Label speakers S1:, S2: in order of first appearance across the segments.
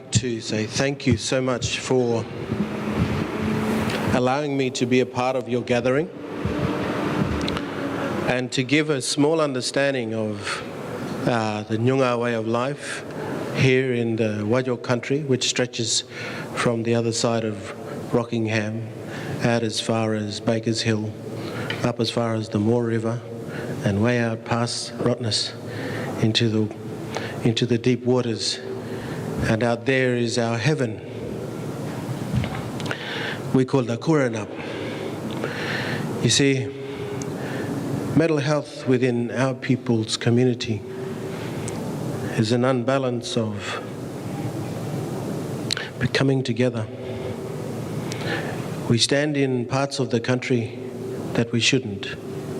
S1: like to say thank you so much for allowing me to be a part of your gathering and to give a small understanding of the Nyunga way of life here in the Wajok country, which stretches from the other side of Rockingham out as far as Bakers Hill, up as far as the Moore River, and way out past Rottnest into the deep waters. And out there is our heaven. We call the Kuranap. You see, mental health within our people's community is an unbalance of coming together. We stand in parts of the country that we shouldn't,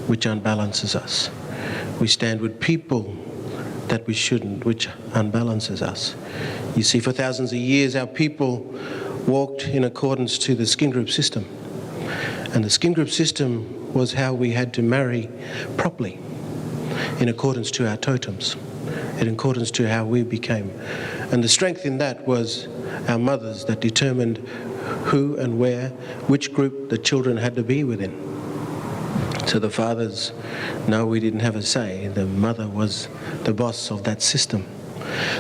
S1: which unbalances us. We stand with people that we shouldn't, which unbalances us. You see, for thousands of years, our people walked in accordance to the skin group system. And the skin group system was how we had to marry properly, in accordance to our totems, in accordance to how we became. And the strength in that was our mothers that determined who and where, which group the children had to be within. So the fathers, no, we didn't have a say. The mother was the boss of that system.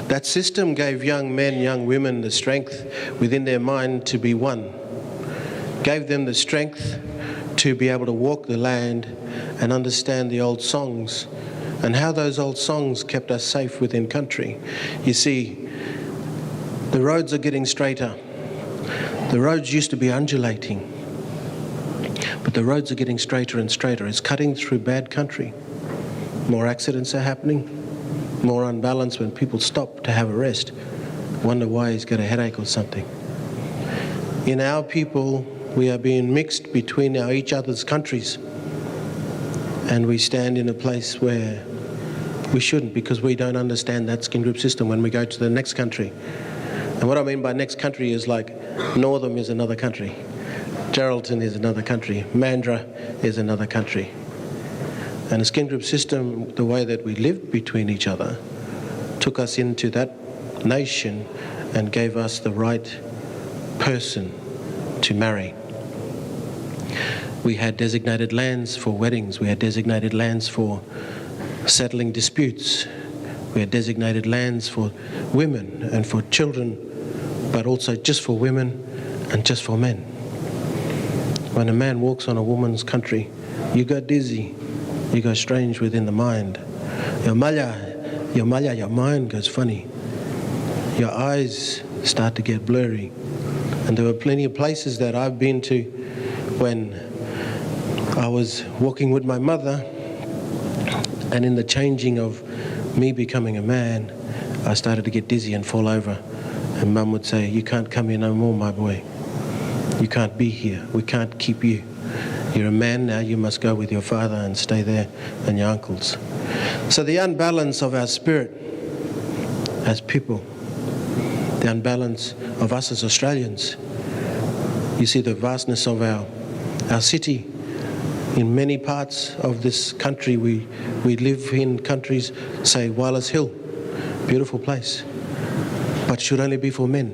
S1: That system gave young men, young women the strength within their mind to be one, gave them the strength to be able to walk the land and understand the old songs and how those old songs kept us safe within country. You see, the roads are getting straighter. The roads used to be undulating, but the roads are getting straighter and straighter. It's cutting through bad country. More accidents are happening, more unbalance when people stop to have a rest. Wonder why he's got a headache or something. In our people, we are being mixed between each other's countries, and we stand in a place where we shouldn't, because we don't understand that skin group system when we go to the next country. And what I mean by next country is like Northam is another country, Geraldton is another country, Mandurah is another country. And the skin group system, the way that we lived between each other, took us into that nation and gave us the right person to marry. We had designated lands for weddings, we had designated lands for settling disputes, we had designated lands for women and for children, but also just for women and just for men. When a man walks on a woman's country, you go dizzy, you go strange within the mind. Your mind goes funny. Your eyes start to get blurry. And there were plenty of places that I've been to when I was walking with my mother, and in the changing of me becoming a man, I started to get dizzy and fall over. And Mum would say, "You can't come here no more, my boy. You can't be here. We can't keep you. You're a man now, you must go with your father and stay there and your uncles." So the unbalance of our spirit as people, the unbalance of us as Australians, you see the vastness of our city. In many parts of this country, we live in countries, say Wallace Hill, beautiful place, but should only be for men.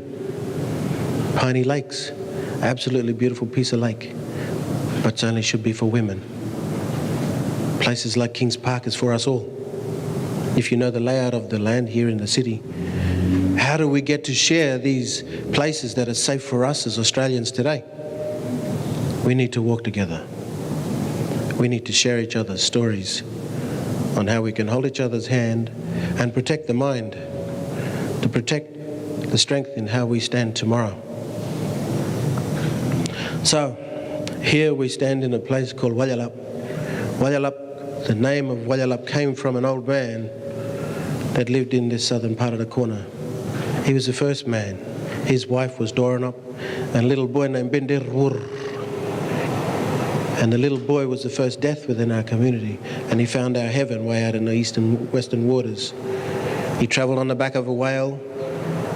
S1: Piney Lakes, absolutely beautiful piece of lake, but only should be for women. Places like Kings Park is for us all. If you know the layout of the land here in the city, how do we get to share these places that are safe for us as Australians today? We need to walk together. We need to share each other's stories on how we can hold each other's hand and protect the mind, to protect the strength in how we stand tomorrow. So, here we stand in a place called Wajalap. Wajalap, the name of Wajalap came from an old man that lived in this southern part of the corner. He was the first man. His wife was Doranop, and a little boy named Bindirwur. And the little boy was the first death within our community, and he found our heaven way out in the eastern western waters. He travelled on the back of a whale.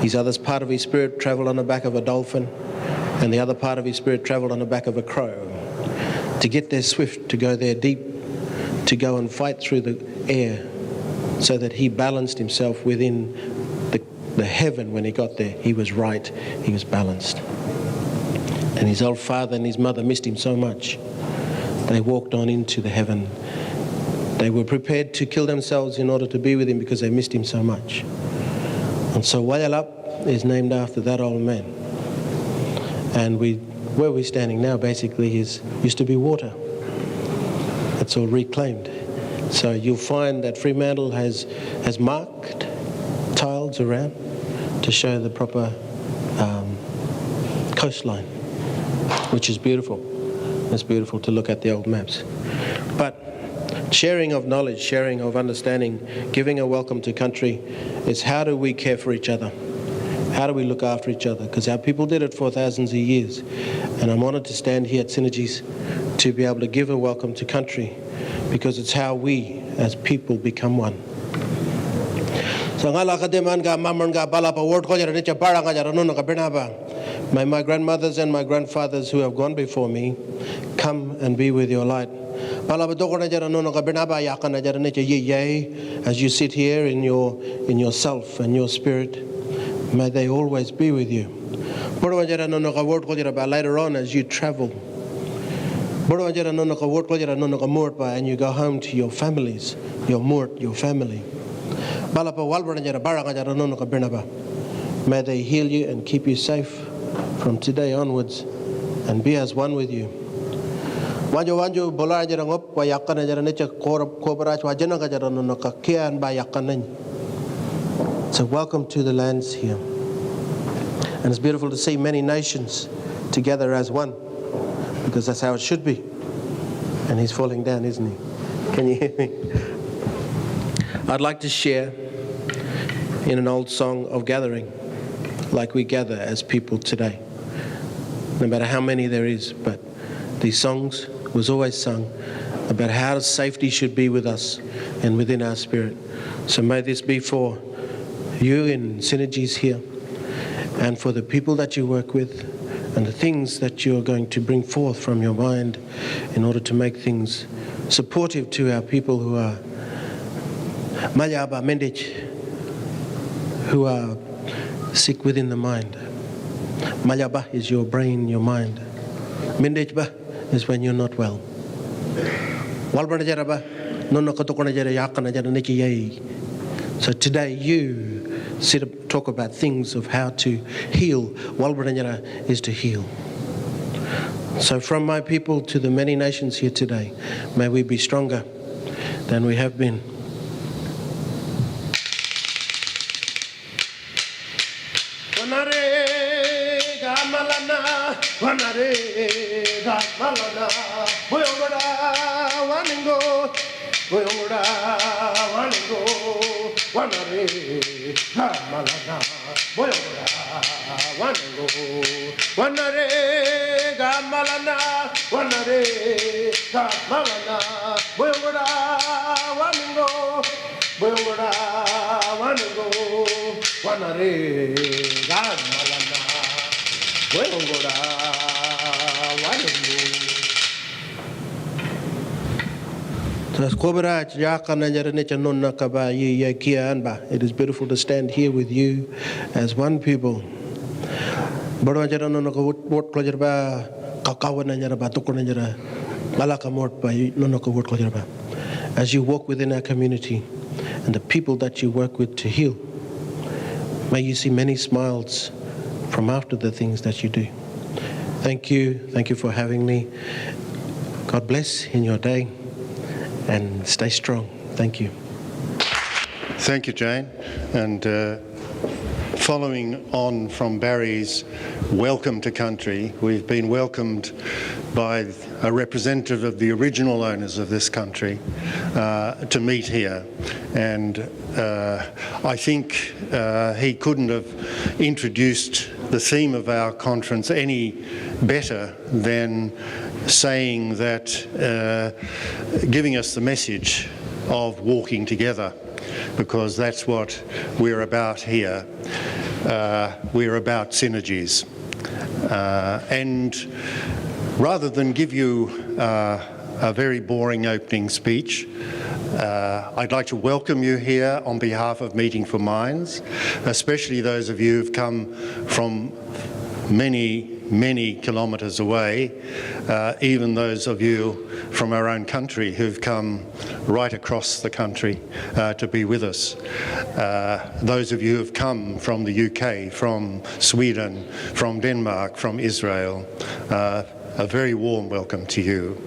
S1: His other part of his spirit travelled on the back of a dolphin, and the other part of his spirit travelled on the back of a crow. To get there swift, to go there deep, to go and fight through the air, so that he balanced himself within the heaven, when he got there, he was right, he was balanced. And his old father and his mother missed him so much. They walked on into the heaven. They were prepared to kill themselves in order to be with him because they missed him so much. And so Wayalap is named after that old man. And where we're standing now basically used to be water. It's all reclaimed. So you'll find that Fremantle has marked tiles around to show the proper coastline, which is beautiful. It's beautiful to look at the old maps. But sharing of knowledge, sharing of understanding, giving a welcome to country is how do we care for each other? How do we look after each other? Because our people did it for thousands of years. And I'm honoured to stand here at Synergies to be able to give a welcome to country, because it's how we as people become one. May my grandmothers and my grandfathers who have gone before me come and be with your light. As you sit here in yourself and your spirit, may they always be with you. Later on, as you travel, and you go home to your families, your family. May they heal you and keep you safe from today onwards and be as one with you. So welcome to the lands here. And it's beautiful to see many nations together as one, because that's how it should be. And he's falling down, isn't he? Can you hear me? I'd like to share in an old song of gathering, like we gather as people today. No matter how many there is, but these songs was always sung about how safety should be with us and within our spirit. So may this be for you in Synergies here, and for the people that you work with, and the things that you're going to bring forth from your mind in order to make things supportive to our people who are Mayaba Mendich, who are sick within the mind. Mayaba is your brain, your mind. Mendechba is when you're not well. So today you talk about things of how to heal. Walbaranjara is to heal. So from my people to the many nations here today, may we be stronger than we have been. It is beautiful to stand here with you as one people. As you walk within our community and the people that you work with to heal, may you see many smiles from after the things that you do. Thank you for having me. God bless in your day, and stay strong. Thank you.
S2: Thank you, Jane. And following on from Barry's welcome to country, we've been welcomed by a representative of the original owners of this country to meet here. And I think he couldn't have introduced the theme of our conference any better than saying that, giving us the message of walking together, because that's what we're about here. We're about synergies. And rather than give you a very boring opening speech, I'd like to welcome you here on behalf of Meeting for Minds, especially those of you who've come from many kilometres away, even those of you from our own country who've come right across the country to be with us. Those of you who've come from the UK, from Sweden, from Denmark, from Israel, a very warm welcome to you.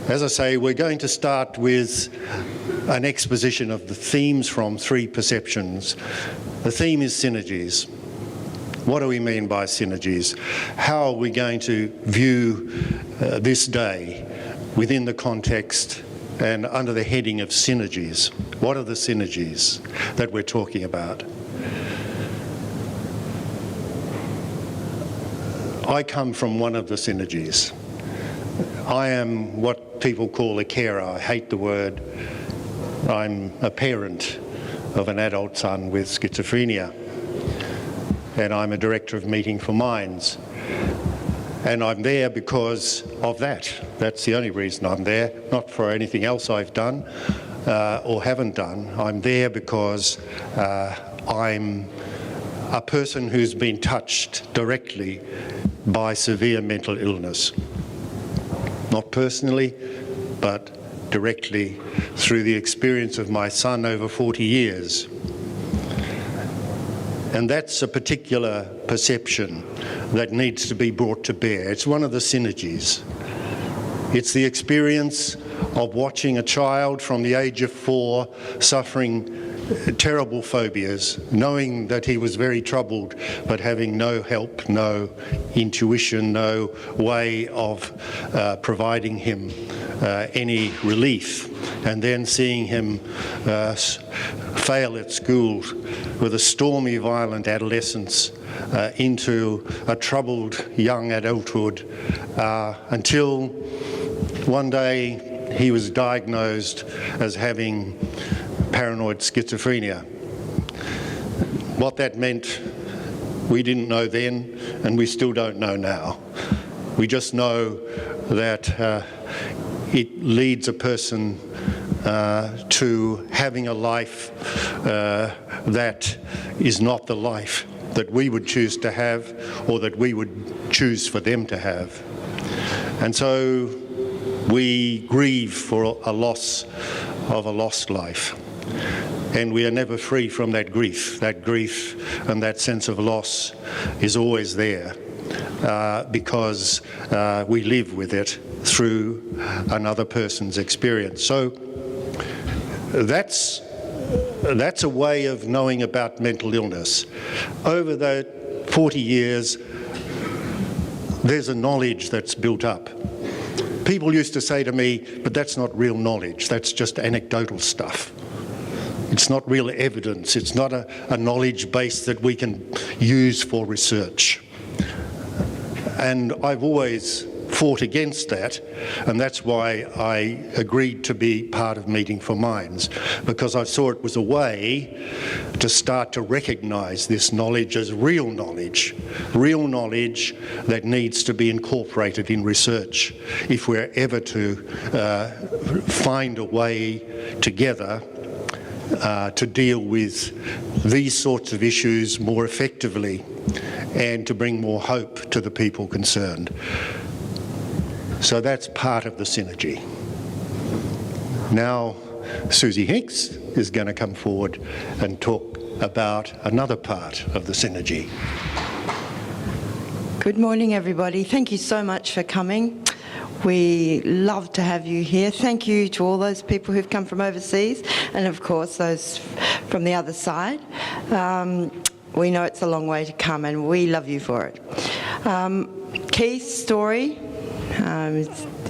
S2: As I say, we're going to start with an exposition of the themes from three perceptions. The theme is synergies. What do we mean by synergies? How are we going to view this day within the context and under the heading of synergies? What are the synergies that we're talking about? I come from one of the synergies. I am what people call a carer. I hate the word. I'm a parent of an adult son with schizophrenia, and I'm a director of Meeting for Minds. And I'm there because of that. That's the only reason I'm there, not for anything else I've done or haven't done. I'm there because I'm a person who's been touched directly by severe mental illness. Not personally, but directly through the experience of my son over 40 years. And that's a particular perception that needs to be brought to bear. It's one of the synergies. It's the experience of watching a child from the age of 4 suffering terrible phobias, knowing that he was very troubled, but having no help, no intuition, no way of providing him any relief, and then seeing him fail at school with a stormy, violent adolescence into a troubled young adulthood until one day he was diagnosed as having paranoid schizophrenia. What that meant, we didn't know then, and we still don't know now. We just know that it leads a person to having a life that is not the life that we would choose to have or that we would choose for them to have. And so we grieve for a loss of a lost life. And we are never free from that grief. That grief and that sense of loss is always there because we live with it through another person's experience. So that's a way of knowing about mental illness. Over the 40 years, there's a knowledge that's built up. People used to say to me, but that's not real knowledge, that's just anecdotal stuff. It's not real evidence, it's not a knowledge base that we can use for research. And I've always fought against that, and that's why I agreed to be part of Meeting for Minds, because I saw it was a way to start to recognise this knowledge as real knowledge that needs to be incorporated in research if we're ever to find a way together to deal with these sorts of issues more effectively and to bring more hope to the people concerned. So that's part of the synergy. Now, Susie Hinks is going to come forward and talk about another part of the synergy.
S3: Good morning, everybody. Thank you so much for coming. We love to have you here. Thank you to all those people who've come from overseas and, of course, those from the other side. We know it's a long way to come and we love you for it. Keith's story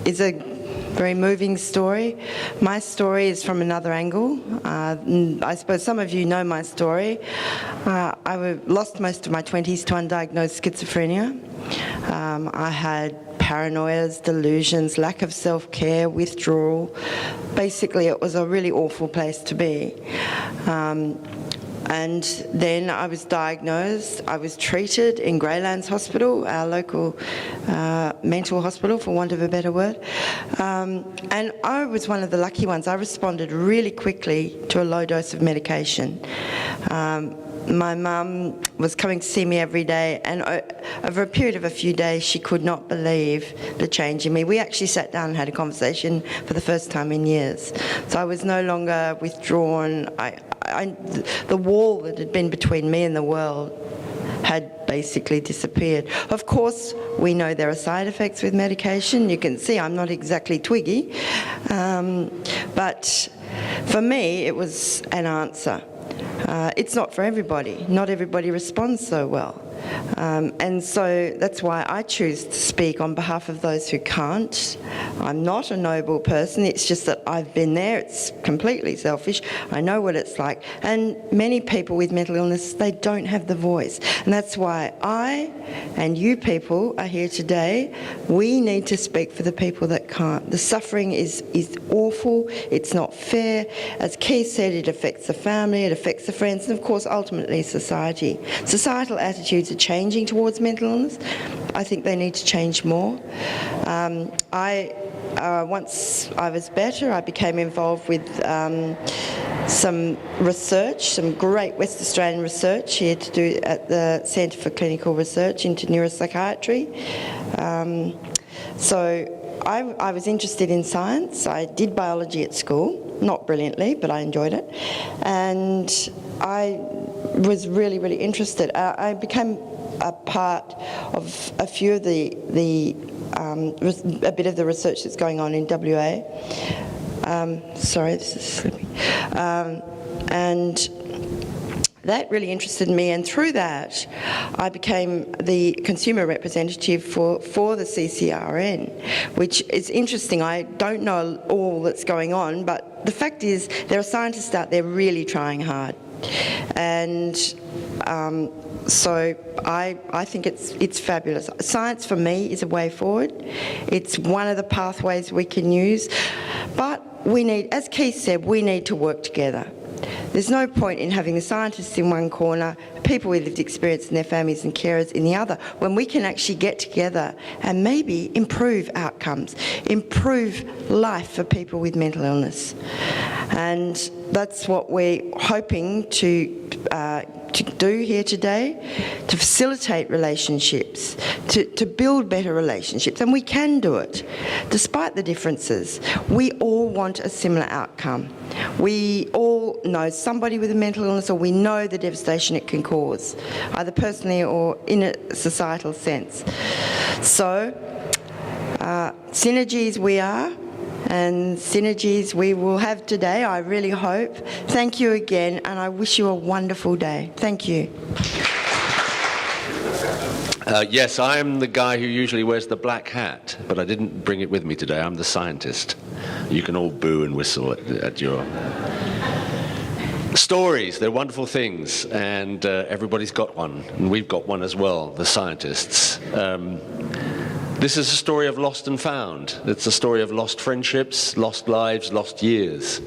S3: is a very moving story. My story is from another angle. I suppose some of you know my story. I lost most of my 20s to undiagnosed schizophrenia. I had paranoias, delusions, lack of self-care, withdrawal. Basically, it was a really awful place to be. And then I was diagnosed. I was treated in Greylands Hospital, our local mental hospital, for want of a better word. And I was one of the lucky ones. I responded really quickly to a low dose of medication. My mum was coming to see me every day, and over a period of a few days, she could not believe the change in me. We actually sat down and had a conversation for the first time in years. So I was no longer withdrawn. The wall that had been between me and the world had basically disappeared. Of course, we know there are side effects with medication. You can see I'm not exactly twiggy. But for me, it was an answer. It's not for everybody. Not everybody responds so well. And so that's why I choose to speak on behalf of those who can't. I'm not a noble person. It's just that I've been there. It's completely selfish. I know what it's like. And many people with mental illness, they don't have the voice. And that's why I and you people are here today. We need to speak for the people that can't. The suffering is awful. It's not fair. As Keith said, it affects the family, it affects the friends, and of course, ultimately, society. Societal attitudes are changing towards mental illness. I think they need to change more. Once I was better, I became involved with some research, some great West Australian research here to do at the Centre for Clinical Research into Neuropsychiatry. So I was interested in science. I did biology at school, not brilliantly, but I enjoyed it. And I was really, really interested. I became a part of a few of a bit of the research that's going on in WA. Sorry, this is slipping. And that really interested me, and through that I became the consumer representative for the CCRN, which is interesting. I don't know all that's going on, but the fact is there are scientists out there really trying hard. And so I think it's fabulous. Science for me is a way forward. It's one of the pathways we can use. But we need, as Keith said, we need to work together. There's no point in having the scientists in one corner, people with lived experience and their families and carers in the other, when we can actually get together and maybe improve outcomes, improve life for people with mental illness. And that's what we're hoping to do here today, to facilitate relationships, to build better relationships, and we can do it. Despite the differences, we all want a similar outcome. We all know somebody with a mental illness, or we know the devastation it can cause, either personally or in a societal sense. So, synergies we are, and synergies we will have today, I really hope. Thank you again, and I wish you a wonderful day. Thank you.
S4: Yes, I'm the guy who usually wears the black hat, but I didn't bring it with me today. I'm the scientist. You can all boo and whistle at your stories. They're wonderful things, and everybody's got one, and we've got one as well, the scientists. This is a story of lost and found. It's a story of lost friendships, lost lives, lost years.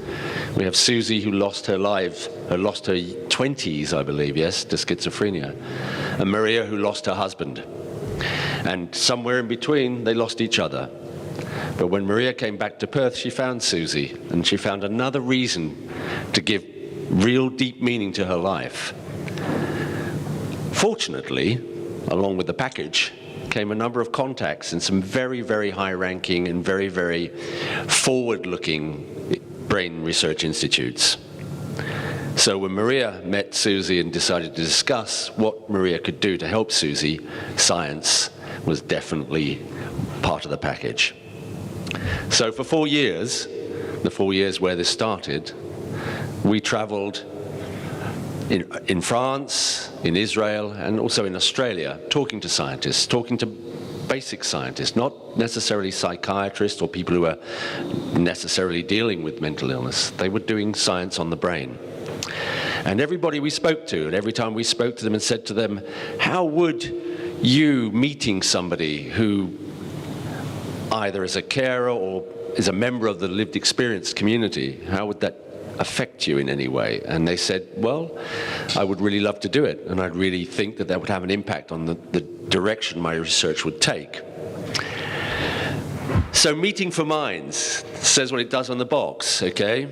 S4: We have Susie, who lost her life, lost her 20s, I believe, yes, to schizophrenia. And Maria, who lost her husband. And somewhere in between, they lost each other. But when Maria came back to Perth, she found Susie, and she found another reason to give real deep meaning to her life. Fortunately, along with the package, came a number of contacts in some very, very high-ranking and very, very forward-looking brain research institutes. So when Maria met Susie and decided to discuss what Maria could do to help Susie, science was definitely part of the package. So for 4 years, the 4 years where this started, we traveled in France, in Israel, and also in Australia, talking to scientists, talking to basic scientists, not necessarily psychiatrists or people who are necessarily dealing with mental illness. They were doing science on the brain. And everybody we spoke to, and every time we spoke to them and said to them, how would you, meeting somebody who either is a carer or is a member of the lived experience community, how would that affect you in any way? And they said, well, I would really love to do it, and I'd really think that that would have an impact on the direction my research would take. So Meeting for Minds says what it does on the box, okay?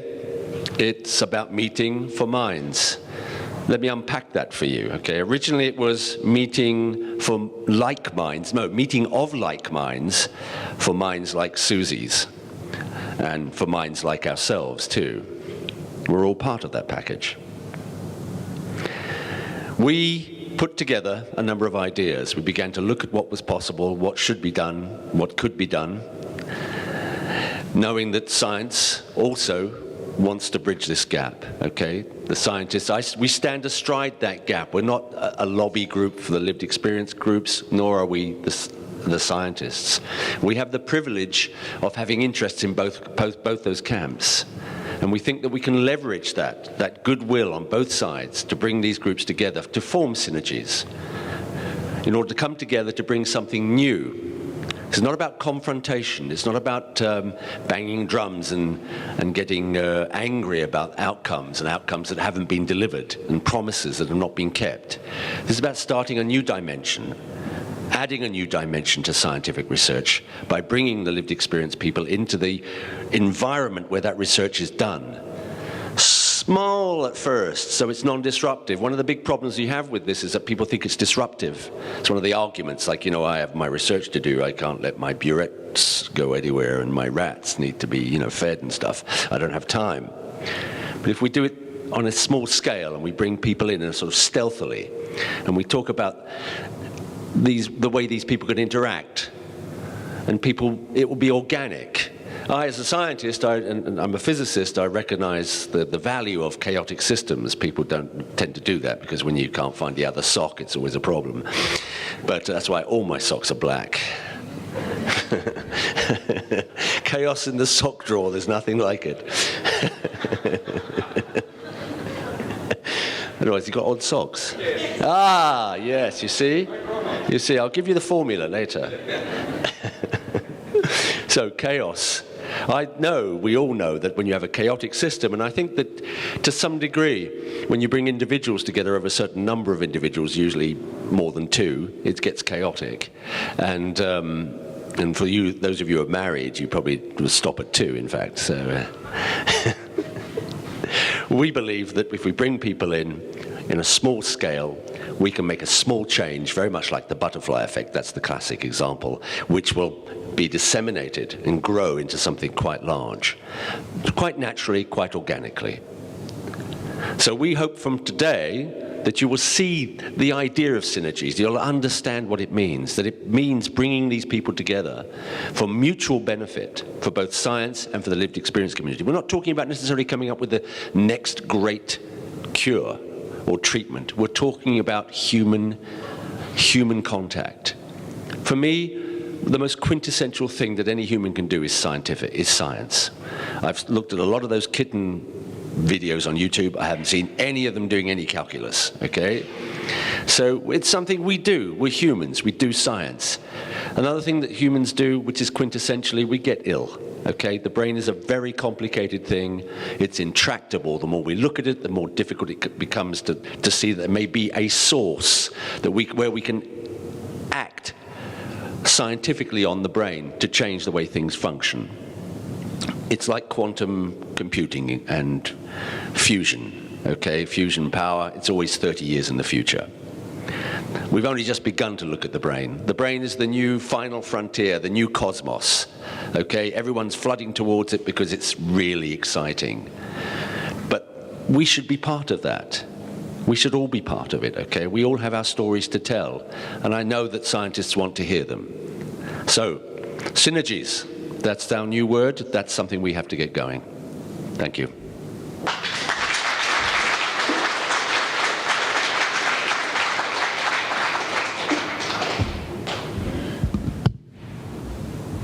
S4: It's about meeting for minds. Let me unpack that for you, okay? Originally it was meeting for like minds, no, meeting of like minds for minds like Susie's, and for minds like ourselves too. We're all part of that package. We put together a number of ideas. We began to look at what was possible, what should be done, what could be done, knowing that science also wants to bridge this gap, okay? The scientists, we stand astride that gap. We're not a lobby group for the lived experience groups, nor are we the scientists. We have the privilege of having interests in both those camps. And we think that we can leverage that goodwill on both sides to bring these groups together, to form synergies, in order to come together to bring something new. It's not about confrontation. It's not about banging drums and getting angry about outcomes and outcomes that haven't been delivered and promises that have not been kept. This is about starting a new dimension, adding a new dimension to scientific research by bringing the lived experience people into the environment where that research is done. Small at first, so it's non-disruptive. One of the big problems you have with this is that people think it's disruptive. It's one of the arguments, like, you know, I have my research to do, I can't let my burettes go anywhere, and my rats need to be, you know, fed and stuff. I don't have time. But if we do it on a small scale and we bring people in and sort of stealthily, and we talk about the way these people can interact, and it will be organic. I, as a scientist, and I'm a physicist, I recognize the value of chaotic systems. People don't tend to do that, because when you can't find the other sock, it's always a problem. But that's why all my socks are black. Chaos in the sock drawer, there's nothing like it. Otherwise, you've got odd socks. Ah, yes, you see? You see, I'll give you the formula later. So, chaos. We all know that when you have a chaotic system, and I think that to some degree, when you bring individuals together over a certain number of individuals, usually more than two, it gets chaotic. And for you, those of you who are married, you probably will stop at two, in fact. So we believe that if we bring people in a small scale, we can make a small change, very much like the butterfly effect. That's the classic example, which will be disseminated and grow into something quite large, quite naturally, quite organically. So we hope from today that you will see the idea of synergies. You'll understand what it means, that it means bringing these people together for mutual benefit for both science and for the lived experience community. We're not talking about necessarily coming up with the next great cure or treatment. We're talking about human contact. For me, the most quintessential thing that any human can do is science. I've looked at a lot of those kitten videos on YouTube. I haven't seen any of them doing any calculus, okay? So it's something we do. We're humans. We do science. Another thing that humans do, which is quintessentially, we get ill, okay? The brain is a very complicated thing. It's intractable. The more we look at it, the more difficult it becomes to see that there may be a source where we can act scientifically on the brain to change the way things function. It's like quantum computing and fusion, okay? Fusion power, it's always 30 years in the future. We've only just begun to look at the brain. The brain is the new final frontier, the new cosmos, okay? Everyone's flooding towards it because it's really exciting. But we should be part of that. We should all be part of it, okay? We all have our stories to tell, and I know that scientists want to hear them. So, synergies, that's our new word. That's something we have to get going. Thank you.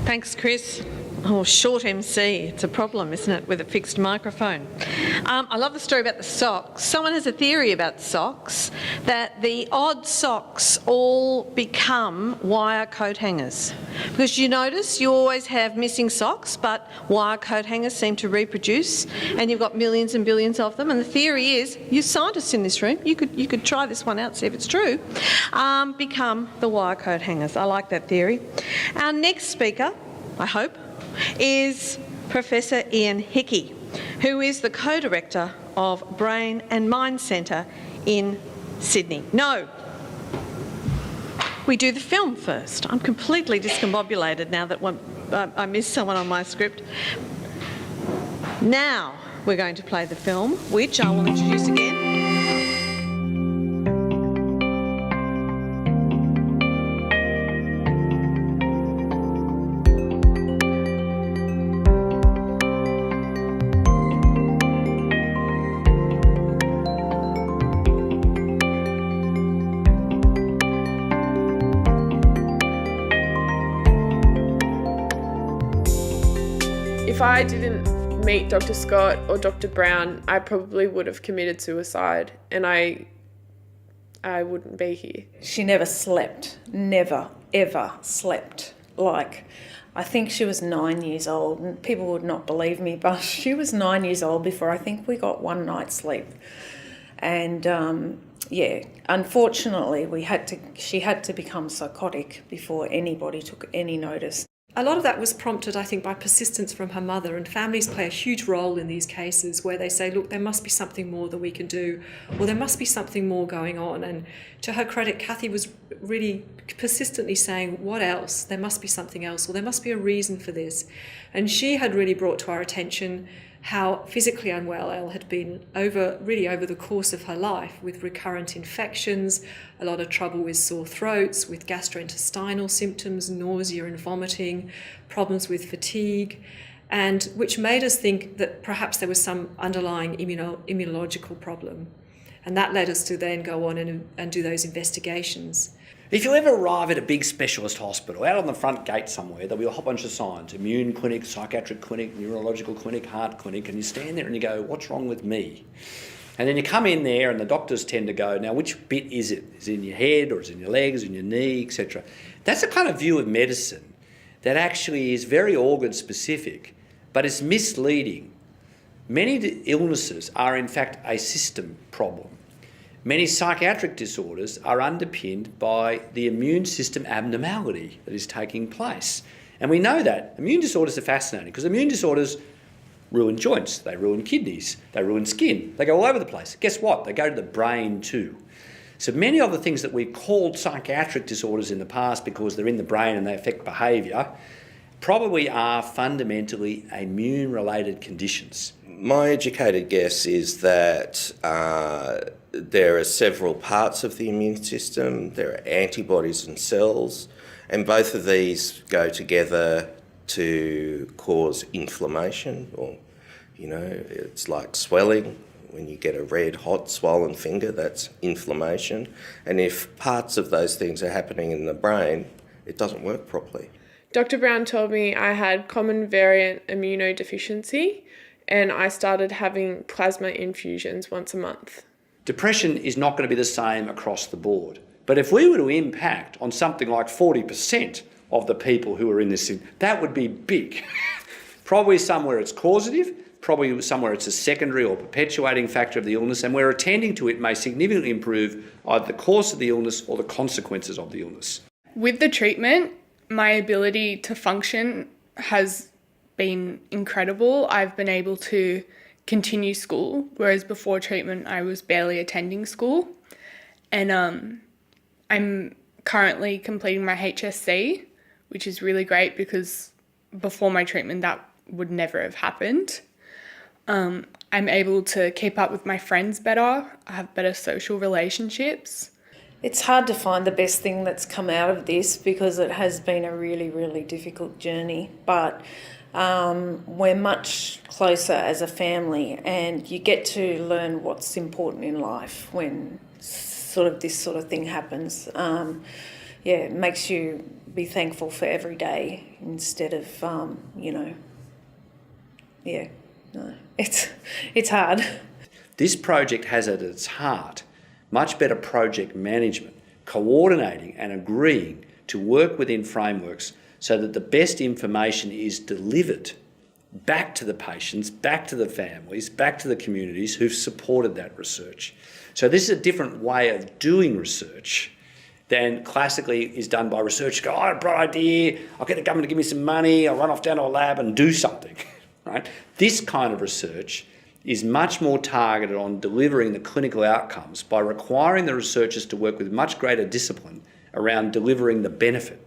S5: Thanks, Chris. Oh, short MC. It's a problem, isn't it, with a fixed microphone? I love the story about the socks. Someone has a theory about socks, that the odd socks all become wire coat hangers. Because you notice you always have missing socks, but wire coat hangers seem to reproduce, and you've got millions and billions of them. And the theory is, you scientists in this room, you could try this one out, see if it's true, become the wire coat hangers. I like that theory. Our next speaker, I hope, is Professor Ian Hickey, who is the co-director of Brain and Mind Centre in Sydney. No, we do the film first. I'm completely discombobulated now that I missed someone on my script. Now we're going to play the film, which I will introduce again.
S6: If I didn't meet Dr. Scott or Dr. Brown, I probably would have committed suicide, and I wouldn't be here.
S7: She never slept, never, ever slept. I think she was 9 years old, and people would not believe me, but she was 9 years old before I think we got one night's sleep. And unfortunately, she had to become psychotic before anybody took any notice.
S8: A lot of that was prompted, I think, by persistence from her mother, and families play a huge role in these cases where they say, look, there must be something more that we can do, or there must be something more going on. And to her credit, Kathy was really persistently saying, what else? There must be something else, or there must be a reason for this. And she had really brought to our attention how physically unwell Elle had been over the course of her life, with recurrent infections, a lot of trouble with sore throats, with gastrointestinal symptoms, nausea and vomiting, problems with fatigue, and which made us think that perhaps there was some underlying immunological problem. And that led us to then go on and do those investigations.
S9: If you ever arrive at a big specialist hospital, out on the front gate somewhere, there'll be a whole bunch of signs: immune clinic, psychiatric clinic, neurological clinic, heart clinic, and you stand there and you go, what's wrong with me? And then you come in there and the doctors tend to go, now which bit is it? Is it in your head, or is it in your legs, in your knee, etc.? That's a kind of view of medicine that actually is very organ specific, but it's misleading. Many illnesses are in fact a system problem. Many psychiatric disorders are underpinned by the immune system abnormality that is taking place. And we know that. Immune disorders are fascinating because immune disorders ruin joints, they ruin kidneys, they ruin skin, they go all over the place. Guess what? They go to the brain too. So many of the things that we've called psychiatric disorders in the past because they're in the brain and they affect behaviour probably are fundamentally immune-related conditions.
S10: My educated guess is that there are several parts of the immune system. There are antibodies and cells, and both of these go together to cause inflammation, or, it's like swelling. When you get a red, hot, swollen finger, that's inflammation. And if parts of those things are happening in the brain, it doesn't work properly.
S6: Dr. Brown told me I had common variant immunodeficiency, and I started having plasma infusions once a month.
S9: Depression is not going to be the same across the board. But if we were to impact on something like 40% of the people who are in this, that would be big. Probably somewhere it's causative, probably somewhere it's a secondary or perpetuating factor of the illness, and where attending to it may significantly improve either the course of the illness or the consequences of the illness.
S6: With the treatment, my ability to function has been incredible. I've been able to continue school, whereas before treatment I was barely attending school. And I'm currently completing my HSC, which is really great because before my treatment that would never have happened. I'm able to keep up with my friends better. I have better social relationships.
S7: It's hard to find the best thing that's come out of this because it has been a really, really difficult journey. But we're much closer as a family, and you get to learn what's important in life when this sort of thing happens. it makes you be thankful for every day instead of, it's hard.
S9: This project has at its heart much better project management, coordinating and agreeing to work within frameworks so that the best information is delivered back to the patients, back to the families, back to the communities who've supported that research. So this is a different way of doing research than classically is done by researchers. Go, I have a bright idea, I'll get the government to give me some money, I'll run off down to a lab and do something, right? This kind of research is much more targeted on delivering the clinical outcomes by requiring the researchers to work with much greater discipline around delivering the benefit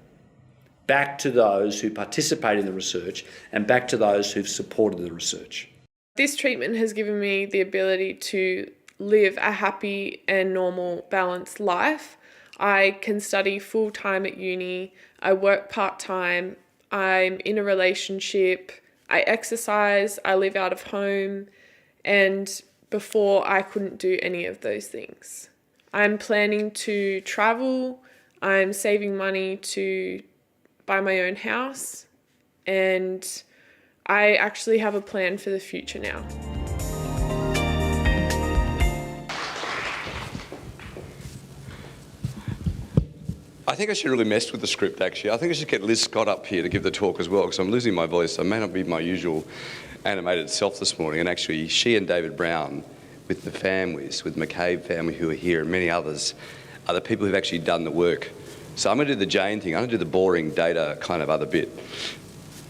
S9: back to those who participate in the research and back to those who've supported the research.
S6: This treatment has given me the ability to live a happy and normal, balanced life. I can study full-time at uni, I work part-time, I'm in a relationship, I exercise, I live out of home, and before I couldn't do any of those things. I'm planning to travel, I'm saving money to buy my own house, and I actually have a plan for the future now.
S11: I think I should really mess with the script, actually. I think I should get Liz Scott up here to give the talk as well, because I'm losing my voice. I may not be my usual animated self this morning. And actually, she and David Brown, with the families, with the McCabe family who are here, and many others, are the people who've actually done the work. So I'm going to do the Jane thing. I'm going to do the boring data kind of other bit,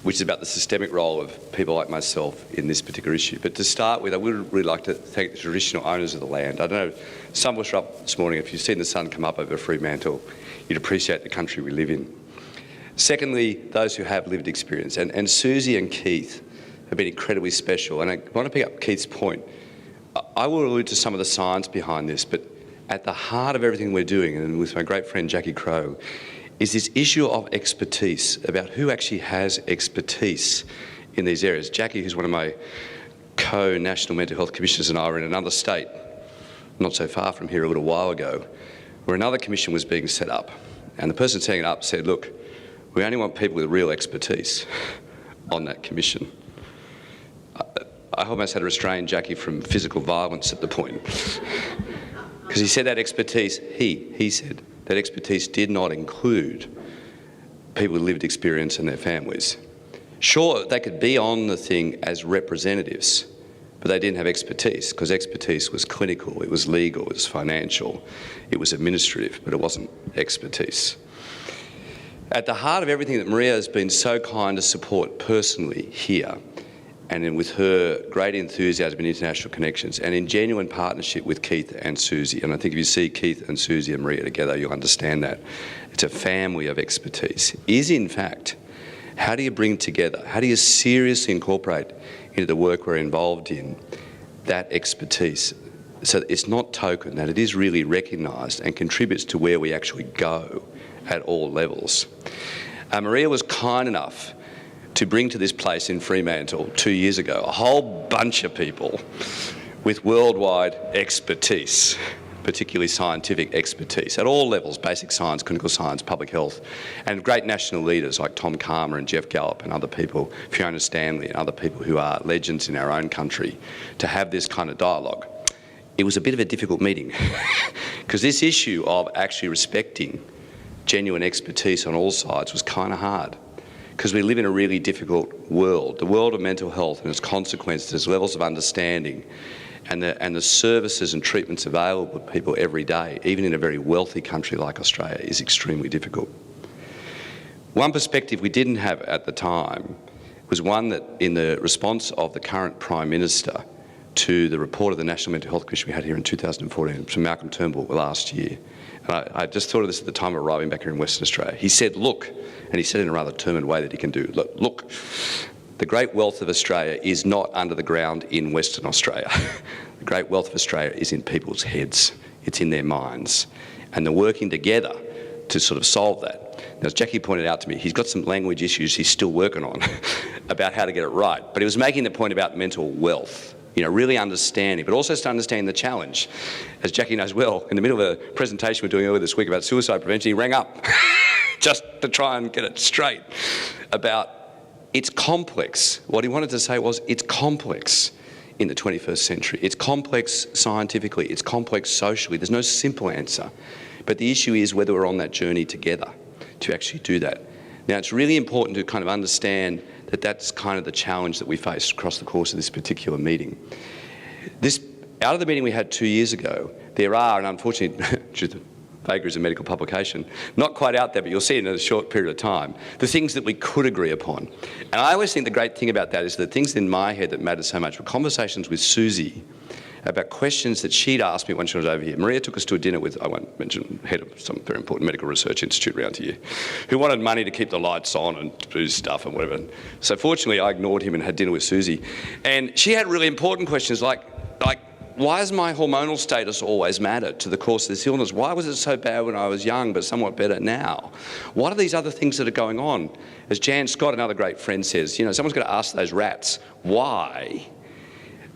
S11: which is about the systemic role of people like myself in this particular issue. But to start with, I would really like to thank the traditional owners of the land. I don't know, some of us were up this morning. If you've seen the sun come up over Fremantle, you'd appreciate the country we live in. Secondly, those who have lived experience. And Susie and Keith have been incredibly special. And I want to pick up Keith's point. I will allude to some of the science behind this, but at the heart of everything we're doing, and with my great friend Jackie Crowe, is this issue of expertise, about who actually has expertise in these areas. Jackie, who's one of my co-national mental health commissioners, and I were in another state, not so far from here a little while ago, where another commission was being set up. And the person setting it up said, look, we only want people with real expertise on that commission. I almost had to restrain Jackie from physical violence at the point. Because he said that expertise, he said, that expertise did not include people with lived experience and their families. Sure, they could be on the thing as representatives, but they didn't have expertise, because expertise was clinical, it was legal, it was financial, it was administrative, but it wasn't expertise. At the heart of everything that Maria has been so kind to support personally here, and then with her great enthusiasm and international connections, and in genuine partnership with Keith and Susie, and I think if you see Keith and Susie and Maria together, you'll understand that. It's a family of expertise, is in fact, how do you bring together, how do you seriously incorporate into the work we're involved in that expertise, so that it's not token, that it is really recognised and contributes to where we actually go at all levels. Maria was kind enough to bring to this place in Fremantle 2 years ago a whole bunch of people with worldwide expertise, particularly scientific expertise at all levels, basic science, clinical science, public health, and great national leaders like Tom Calmer and Jeff Gallup and other people, Fiona Stanley and other people who are legends in our own country, to have this kind of dialogue. It was a bit of a difficult meeting because this issue of actually respecting genuine expertise on all sides was kind of hard, because we live in a really difficult world. The world of mental health and its consequences, its levels of understanding, and the services and treatments available to people every day, even in a very wealthy country like Australia, is extremely difficult. One perspective we didn't have at the time was one that, in the response of the current Prime Minister to the report of the National Mental Health Commission we had here in 2014 from Malcolm Turnbull last year, and I just thought of this at the time of arriving back here in Western Australia. He said, look, and he said in a rather determined way that he can do, look, the great wealth of Australia is not under the ground in Western Australia. The great wealth of Australia is in people's heads. It's in their minds. And they're working together to sort of solve that. Now, as Jackie pointed out to me, he's got some language issues he's still working on about how to get it right. But he was making the point about mental wealth. really understanding, but also to understand the challenge. As Jackie knows well, in the middle of a presentation we're doing earlier this week about suicide prevention, he rang up just to try and get it straight about it's complex. What he wanted to say was it's complex in the 21st century. It's complex scientifically, it's complex socially. There's no simple answer. But the issue is whether we're on that journey together to actually do that. Now, it's really important to kind of understand that that's kind of the challenge that we face across the course of this particular meeting. Out of the meeting we had 2 years ago, there are, and unfortunately, due to the vagaries of medical publication, not quite out there, but you'll see it in a short period of time, the things that we could agree upon. And I always think the great thing about that is the things in my head that matter so much were conversations with Susie about questions that she'd asked me when she was over here. Maria took us to a dinner with, I won't mention, head of some very important medical research institute around here, who wanted money to keep the lights on and do stuff and whatever. So fortunately, I ignored him and had dinner with Susie. And she had really important questions like why has my hormonal status always mattered to the course of this illness? Why was it so bad when I was young but somewhat better now? What are these other things that are going on? As Jan Scott, another great friend, says, someone's got to ask those rats, why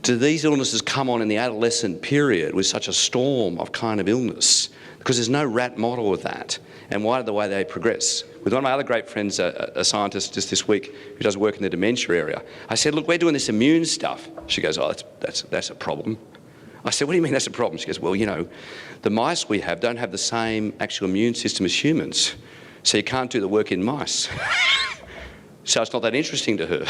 S11: do these illnesses come on in the adolescent period with such a storm of kind of illness? Because there's no rat model of that. And why the way they progress? With one of my other great friends, a scientist just this week who does work in the dementia area, I said, look, we're doing this immune stuff. She goes, oh, that's a problem. I said, what do you mean that's a problem? She goes, well, the mice we have don't have the same actual immune system as humans, so you can't do the work in mice. So it's not that interesting to her.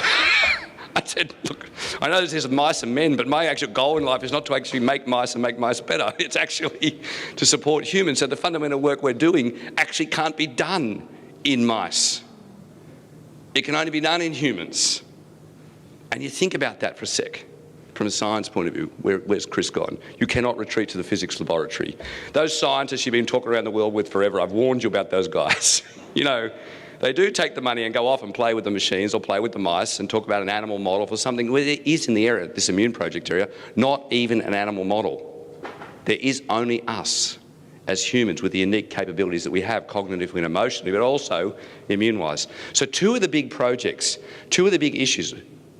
S11: I said, look, I know this is mice and men, but my actual goal in life is not to actually make mice and make mice better. It's actually to support humans. So the fundamental work we're doing actually can't be done in mice. It can only be done in humans. And you think about that for a sec. From a science point of view, where's Chris gone? You cannot retreat to the physics laboratory. Those scientists you've been talking around the world with forever, I've warned you about those guys. They do take the money and go off and play with the machines or play with the mice and talk about an animal model for something where there is in the area, this immune project area, not even an animal model. There is only us as humans with the unique capabilities that we have cognitively and emotionally, but also immune-wise. So two of the big projects, two of the big issues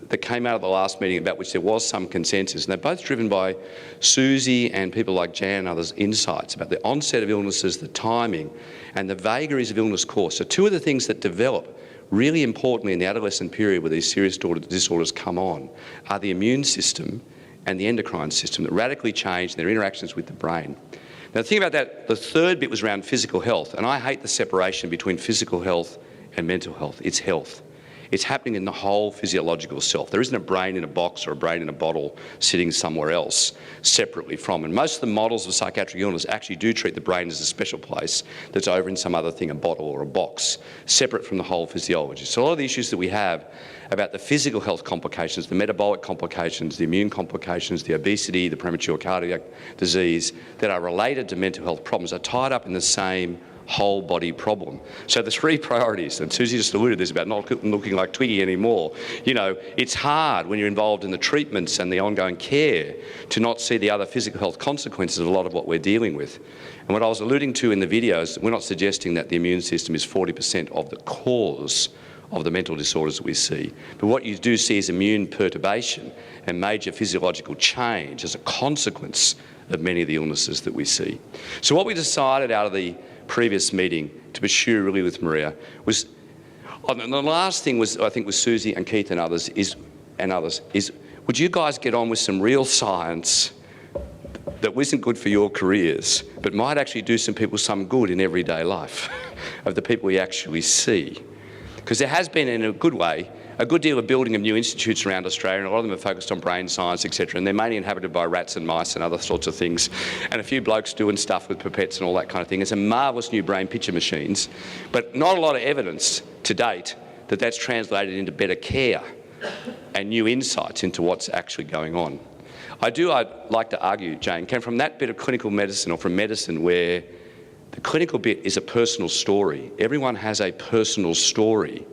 S11: that came out of the last meeting about which there was some consensus, and they're both driven by Susie and people like Jan and others' insights about the onset of illnesses, the timing, and the vagaries of illness course. So two of the things that develop really importantly in the adolescent period where these serious disorders come on are the immune system and the endocrine system that radically change their interactions with the brain. Now, the thing about that, the third bit was around physical health, and I hate the separation between physical health and mental health. It's health. It's happening in the whole physiological self. There isn't a brain in a box or a brain in a bottle sitting somewhere else separately from. And most of the models of psychiatric illness actually do treat the brain as a special place that's over in some other thing, a bottle or a box, separate from the whole physiology. So a lot of the issues that we have about the physical health complications, the metabolic complications, the immune complications, the obesity, the premature cardiac disease that are related to mental health problems are tied up in the same whole body problem. So the three priorities, and Susie just alluded to this about not looking like Twiggy anymore. It's hard when you're involved in the treatments and the ongoing care to not see the other physical health consequences of a lot of what we're dealing with. And what I was alluding to in the videos, we're not suggesting that the immune system is 40% of the cause of the mental disorders that we see. But what you do see is immune perturbation and major physiological change as a consequence of many of the illnesses that we see. So what we decided out of the previous meeting to pursue really with Maria was, and the last thing was, I think with Susie and Keith and others is, would you guys get on with some real science that wasn't good for your careers, but might actually do some people some good in everyday life of the people we actually see? Because there has been, in a good way, a good deal of building of new institutes around Australia, and a lot of them are focused on brain science, etc., and they're mainly inhabited by rats and mice and other sorts of things, and a few blokes doing stuff with pipettes and all that kind of thing. It's a marvellous new brain picture machines, but not a lot of evidence to date that that's translated into better care and new insights into what's actually going on. I'd like to argue, Jane, came from that bit of clinical medicine or from medicine where the clinical bit is a personal story. Everyone has a personal story.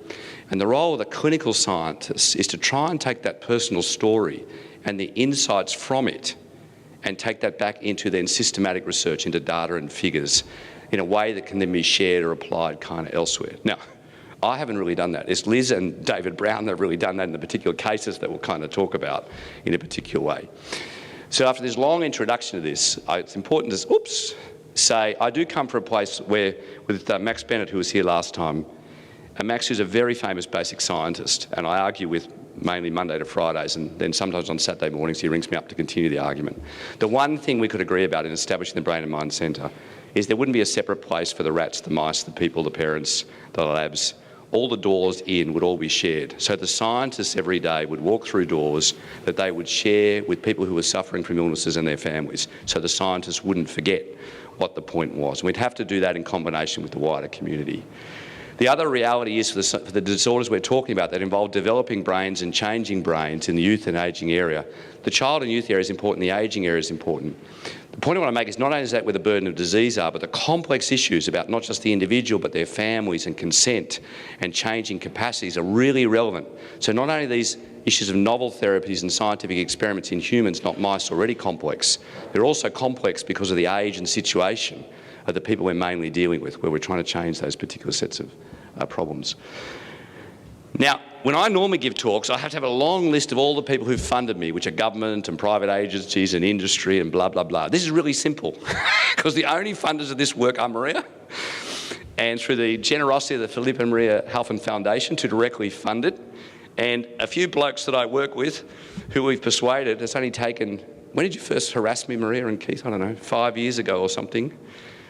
S11: And the role of the clinical scientist is to try and take that personal story and the insights from it and take that back into then systematic research into data and figures in a way that can then be shared or applied kind of elsewhere. Now, I haven't really done that. It's Liz and David Brown that have really done that in the particular cases that we'll kind of talk about in a particular way. So after this long introduction to this, it's important to, say I do come from a place where, with Max Bennett, who was here last time, and Max is a very famous basic scientist, and I argue with mainly Monday to Fridays, and then sometimes on Saturday mornings he rings me up to continue the argument. The one thing we could agree about in establishing the Brain and Mind Centre is there wouldn't be a separate place for the rats, the mice, the people, the parents, the labs. All the doors in would all be shared. So the scientists every day would walk through doors that they would share with people who were suffering from illnesses and their families, so the scientists wouldn't forget what the point was. And we'd have to do that in combination with the wider community. The other reality is for the disorders we're talking about that involve developing brains and changing brains in the youth and ageing area, the child and youth area is important, the ageing area is important. The point I want to make is not only is that where the burden of disease are, but the complex issues about not just the individual but their families and consent and changing capacities are really relevant. So not only these issues of novel therapies and scientific experiments in humans, not mice, already complex, they're also complex because of the age and situation of the people we're mainly dealing with, where we're trying to change those particular sets of problems. Now, when I normally give talks, I have to have a long list of all the people who've funded me, which are government and private agencies and industry and blah, blah, blah. This is really simple because the only funders of this work are Maria, and through the generosity of the Philippa and Maria Halfon Foundation to directly fund it, and a few blokes that I work with who we've persuaded. It's only taken, when did you first harass me, Maria and Keith? I don't know, 5 years ago or something.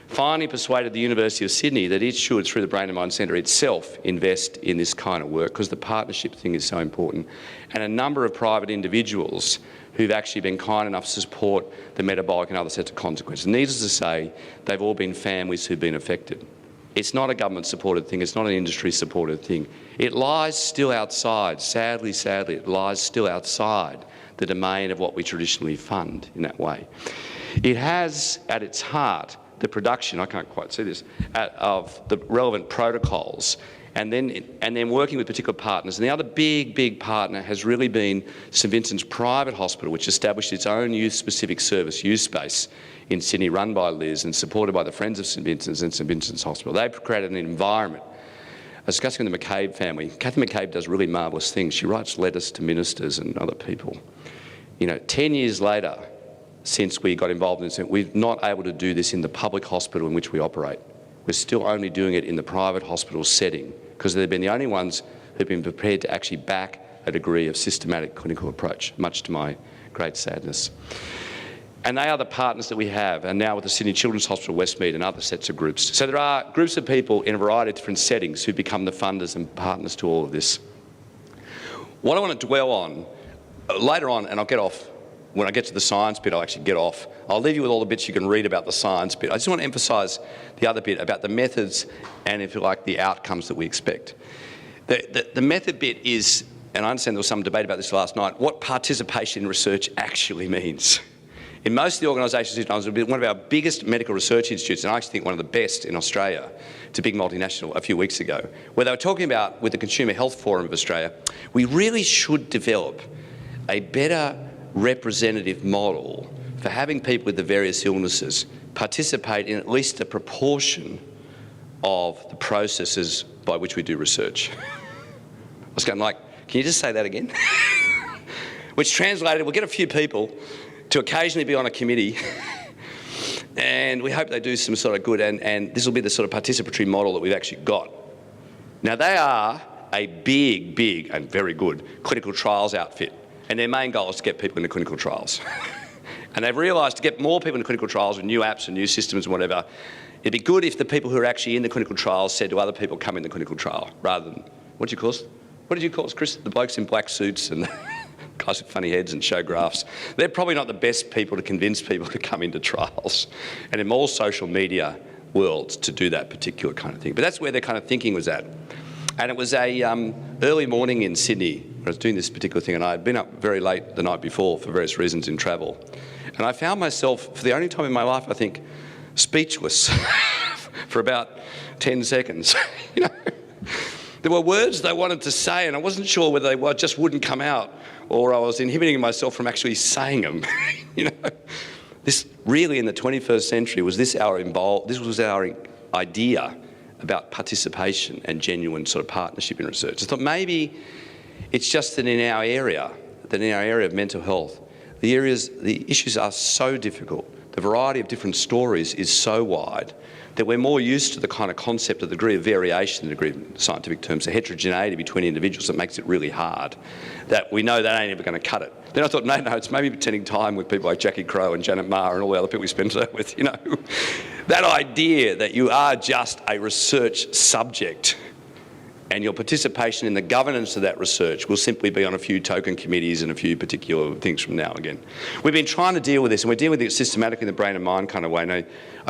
S11: Finally persuaded the University of Sydney that it should, through the Brain and Mind Centre itself, invest in this kind of work because the partnership thing is so important. And a number of private individuals who've actually been kind enough to support the metabolic and other sets of consequences. Needless to say, they've all been families who've been affected. It's not a government-supported thing, it's not an industry-supported thing. It lies still outside, sadly, it lies still outside the domain of what we traditionally fund in that way. It has at its heart the production, I can't quite see this, of the relevant protocols and then working with particular partners. And the other big partner has really been St Vincent's Private Hospital, which established its own youth-specific service, Youth Space, in Sydney, run by Liz and supported by the Friends of St Vincent's and St Vincent's Hospital. They've created an environment. I was discussing with the McCabe family. Cathy McCabe does really marvellous things. She writes letters to ministers and other people. 10 years later, since we got involved in this, we're not able to do this in the public hospital in which we operate. We're still only doing it in the private hospital setting because they've been the only ones who've been prepared to actually back a degree of systematic clinical approach, much to my great sadness. And they are the partners that we have, and now with the Sydney Children's Hospital, Westmead and other sets of groups. So there are groups of people in a variety of different settings who become the funders and partners to all of this. What I want to dwell on later on, and I'll get off, when I get to the science bit, I'll actually get off. I'll leave you with all the bits you can read about the science bit. I just want to emphasise the other bit about the methods and, if you like, the outcomes that we expect. The method bit is, and I understand there was some debate about this last night, what participation in research actually means. In most of the organisations, one of our biggest medical research institutes, and I actually think one of the best in Australia, it's a big multinational a few weeks ago, where they were talking about, with the Consumer Health Forum of Australia, we really should develop a better representative model for having people with the various illnesses participate in at least a proportion of the processes by which we do research. I was going like, can you just say that again? Which translated, we'll get a few people to occasionally be on a committee and we hope they do some sort of good, and this will be the sort of participatory model that we've actually got. Now they are a big and very good clinical trials outfit. And their main goal is to get people into clinical trials. And they've realised to get more people into clinical trials with new apps and new systems and whatever, it'd be good if the people who are actually in the clinical trials said to other people, come in the clinical trial, rather than, what did you call us, Chris? The blokes in black suits and guys with funny heads and show graphs. They're probably not the best people to convince people to come into trials. And in more social media worlds to do that particular kind of thing. But that's where their kind of thinking was at. And it was a early morning in Sydney. I was doing this particular thing and I had been up very late the night before for various reasons in travel. And I found myself, for the only time in my life, I think, speechless for about 10 seconds. There were words they wanted to say and I wasn't sure whether they just wouldn't come out or I was inhibiting myself from actually saying them. This really in the 21st century was this was our idea about participation and genuine sort of partnership in research. I thought maybe it's just that in our area of mental health, the issues are so difficult, the variety of different stories is so wide, that we're more used to the kind of concept of the degree of variation, the degree of scientific terms, the heterogeneity between individuals that makes it really hard, that we know that ain't ever going to cut it. Then I thought, no, it's maybe spending time with people like Jackie Crowe and Janet Maher and all the other people we spend time with, you know. That idea that you are just a research subject and your participation in the governance of that research will simply be on a few token committees and a few particular things from now and again. We've been trying to deal with this, and we're dealing with it systematically in the brain and mind kind of way. And I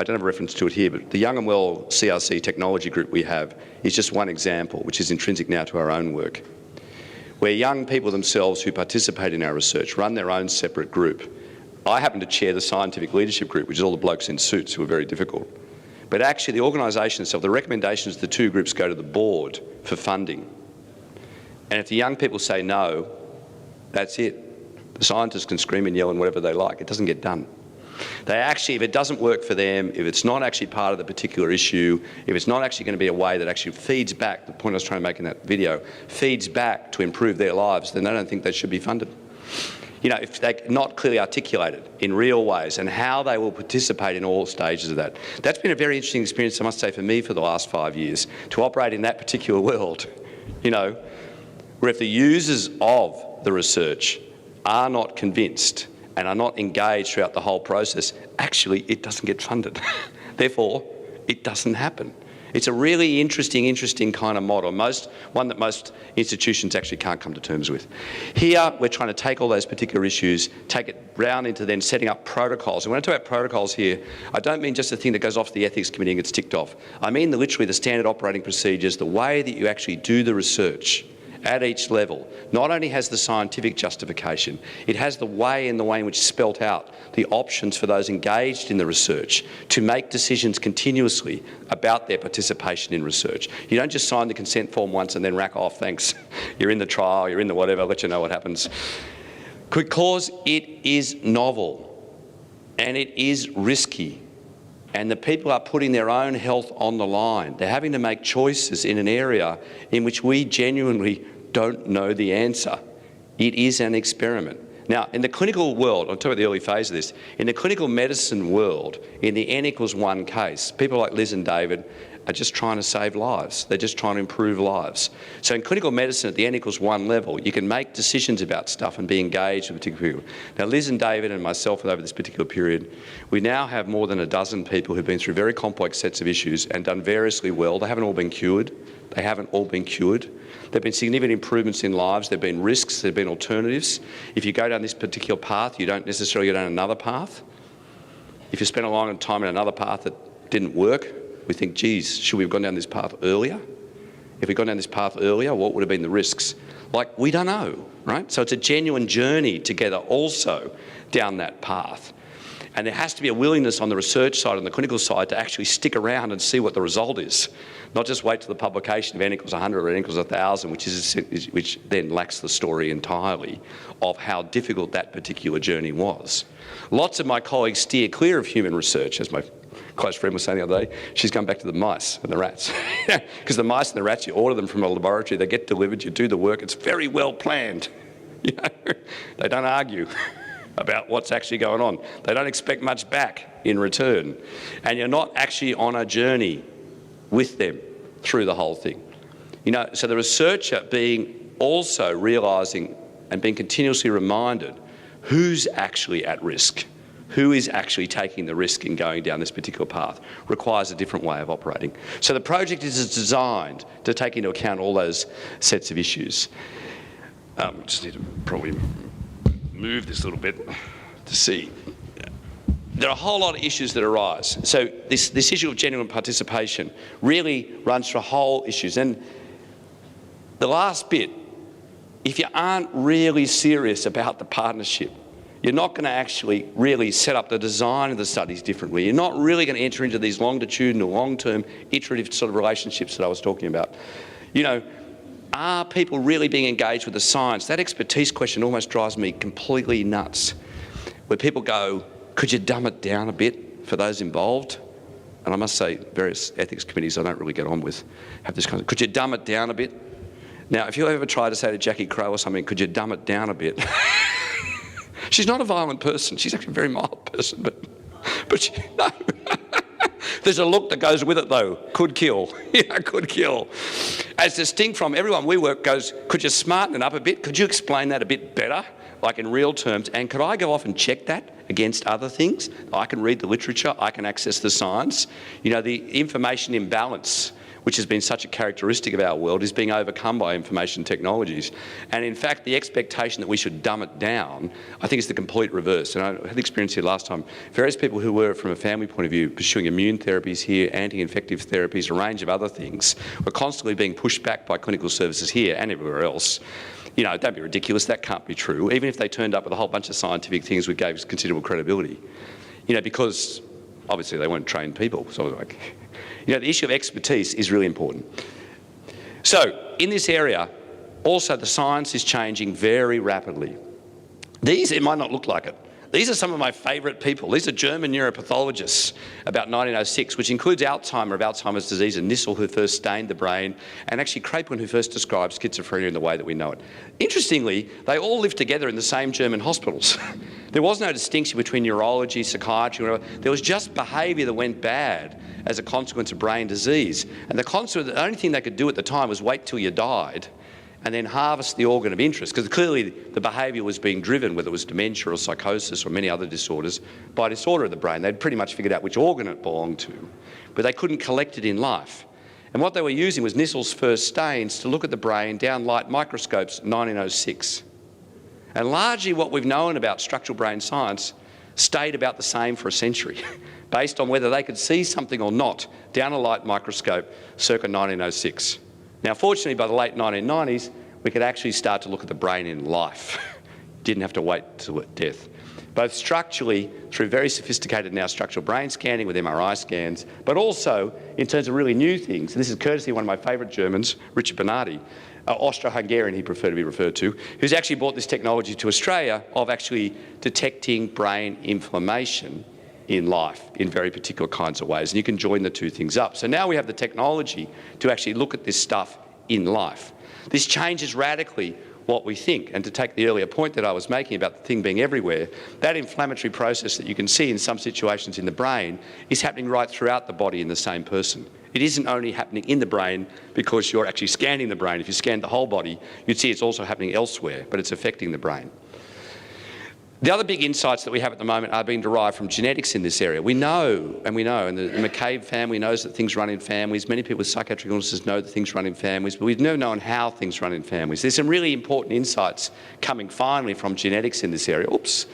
S11: don't have a reference to it here, but the Young and Well CRC technology group we have is just one example, which is intrinsic now to our own work, where young people themselves who participate in our research run their own separate group. I happen to chair the scientific leadership group, which is all the blokes in suits who are very difficult. But actually the organisation itself, the recommendations of the two groups go to the board for funding. And if the young people say no, that's it. The scientists can scream and yell and whatever they like. It doesn't get done. They actually, if it doesn't work for them, if it's not actually part of the particular issue, if it's not actually going to be a way that actually feeds back, the point I was trying to make in that video, feeds back to improve their lives, then they don't think they should be funded. You know, if they're not clearly articulated in real ways and how they will participate in all stages of that. That's been a very interesting experience, I must say, for me for the last 5 years, to operate in that particular world, you know, where if the users of the research are not convinced and are not engaged throughout the whole process, actually it doesn't get funded. Therefore, it doesn't happen. It's a really interesting kind of model, one that most institutions actually can't come to terms with. Here, we're trying to take all those particular issues, take it round into then setting up protocols. And when I talk about protocols here, I don't mean just a thing that goes off to the ethics committee and gets ticked off. I mean literally the standard operating procedures, the way that you actually do the research at each level, not only has the scientific justification, it has the way in which it's spelt out the options for those engaged in the research to make decisions continuously about their participation in research. You don't just sign the consent form once and then rack off, thanks, you're in the trial, you're in the whatever, I'll let you know what happens. Because it is novel and it is risky, and the people are putting their own health on the line. They're having to make choices in an area in which we genuinely don't know the answer. It is an experiment. Now, in the clinical world, I'll talk about the early phase of this, in the clinical medicine world, in the N=1 case, people like Liz and David are just trying to save lives. They're just trying to improve lives. So in clinical medicine at the N=1 level, you can make decisions about stuff and be engaged with particular people. Now, Liz and David and myself over this particular period, we now have more than a dozen people who've been through very complex sets of issues and done variously well. They haven't all been cured. They haven't all been cured. There have been significant improvements in lives. There have been risks. There have been alternatives. If you go down this particular path, you don't necessarily go down another path. If you spend a long time in another path that didn't work, we think, geez, should we have gone down this path earlier? If we'd gone down this path earlier, what would have been the risks? Like, we don't know, right? So it's a genuine journey together also down that path. And there has to be a willingness on the research side and the clinical side to actually stick around and see what the result is. Not just wait till the publication of N=100 or N=1,000, which then lacks the story entirely of how difficult that particular journey was. Lots of my colleagues steer clear of human research, as my close friend was saying the other day. She's gone back to the mice and the rats. Because the mice and the rats, you order them from a laboratory, they get delivered, you do the work, it's very well planned. You know? They don't argue about what's actually going on. They don't expect much back in return. And you're not actually on a journey with them through the whole thing. You know, so the researcher being also realising and being continuously reminded who's actually at risk, who is actually taking the risk in going down this particular path, requires a different way of operating. So the project is designed to take into account all those sets of issues. Just need to probably move this a little bit to see. There are a whole lot of issues that arise. So this issue of genuine participation really runs through whole issues. And the last bit, if you aren't really serious about the partnership, you're not going to actually really set up the design of the studies differently. You're not really going to enter into these longitudinal, long-term, iterative sort of relationships that I was talking about. You know, are people really being engaged with the science? That expertise question almost drives me completely nuts. Where people go, could you dumb it down a bit for those involved? And and I must say various ethics committees I don't really get on with have this kind of, could you dumb it down a bit? Now, if you ever try to say to Jackie Crow or something, could you dumb it down a bit? She's not a violent person. She's actually a very mild person, but she, no. There's a look that goes with it, though. Could kill. Yeah, could kill. As distinct from everyone we work goes, could you smarten it up a bit? Could you explain that a bit better, like in real terms? And could I go off and check that against other things? I can read the literature. I can access the science. You know, the information imbalance, which has been such a characteristic of our world, is being overcome by information technologies. And in fact, the expectation that we should dumb it down, I think is the complete reverse. And I had the experience here last time. Various people who were, from a family point of view, pursuing immune therapies here, anti-infective therapies, a range of other things, were constantly being pushed back by clinical services here and everywhere else. You know, don't be ridiculous, that can't be true. Even if they turned up with a whole bunch of scientific things which gave considerable credibility. You know, because obviously they weren't trained people. So like, you know, the issue of expertise is really important. So, in this area, also the science is changing very rapidly. These, it might not look like it. These are some of my favourite people. These are German neuropathologists about 1906, which includes Alzheimer of Alzheimer's disease and Nissl, who first stained the brain, and actually Krapin, who first described schizophrenia in the way that we know it. Interestingly, they all lived together in the same German hospitals. There was no distinction between neurology, psychiatry, whatever. There was just behaviour that went bad as a consequence of brain disease. And the only thing they could do at the time was wait till you died and then harvest the organ of interest, because clearly the behaviour was being driven, whether it was dementia or psychosis or many other disorders, by disorder of the brain. They'd pretty much figured out which organ it belonged to, but they couldn't collect it in life. And what they were using was Nissl's first stains to look at the brain down light microscopes, 1906. And largely what we've known about structural brain science stayed about the same for a century, based on whether they could see something or not down a light microscope circa 1906. Now, fortunately, by the late 1990s, we could actually start to look at the brain in life. Didn't have to wait till death. Both structurally, through very sophisticated now structural brain scanning with MRI scans, but also in terms of really new things. And this is courtesy of one of my favourite Germans, Richard Bernardi, Austro-Hungarian he preferred to be referred to, who's actually brought this technology to Australia of actually detecting brain inflammation in life in very particular kinds of ways. And you can join the two things up. So now we have the technology to actually look at this stuff in life. This changes radically what we think. And to take the earlier point that I was making about the thing being everywhere, that inflammatory process that you can see in some situations in the brain is happening right throughout the body in the same person. It isn't only happening in the brain because you're actually scanning the brain. If you scanned the whole body, you'd see it's also happening elsewhere, but it's affecting the brain. The other big insights that we have at the moment are being derived from genetics in this area. We know, and the McCabe family knows that things run in families. Many people with psychiatric illnesses know that things run in families, but we've never known how things run in families. There's some really important insights coming finally from genetics in this area. Oops.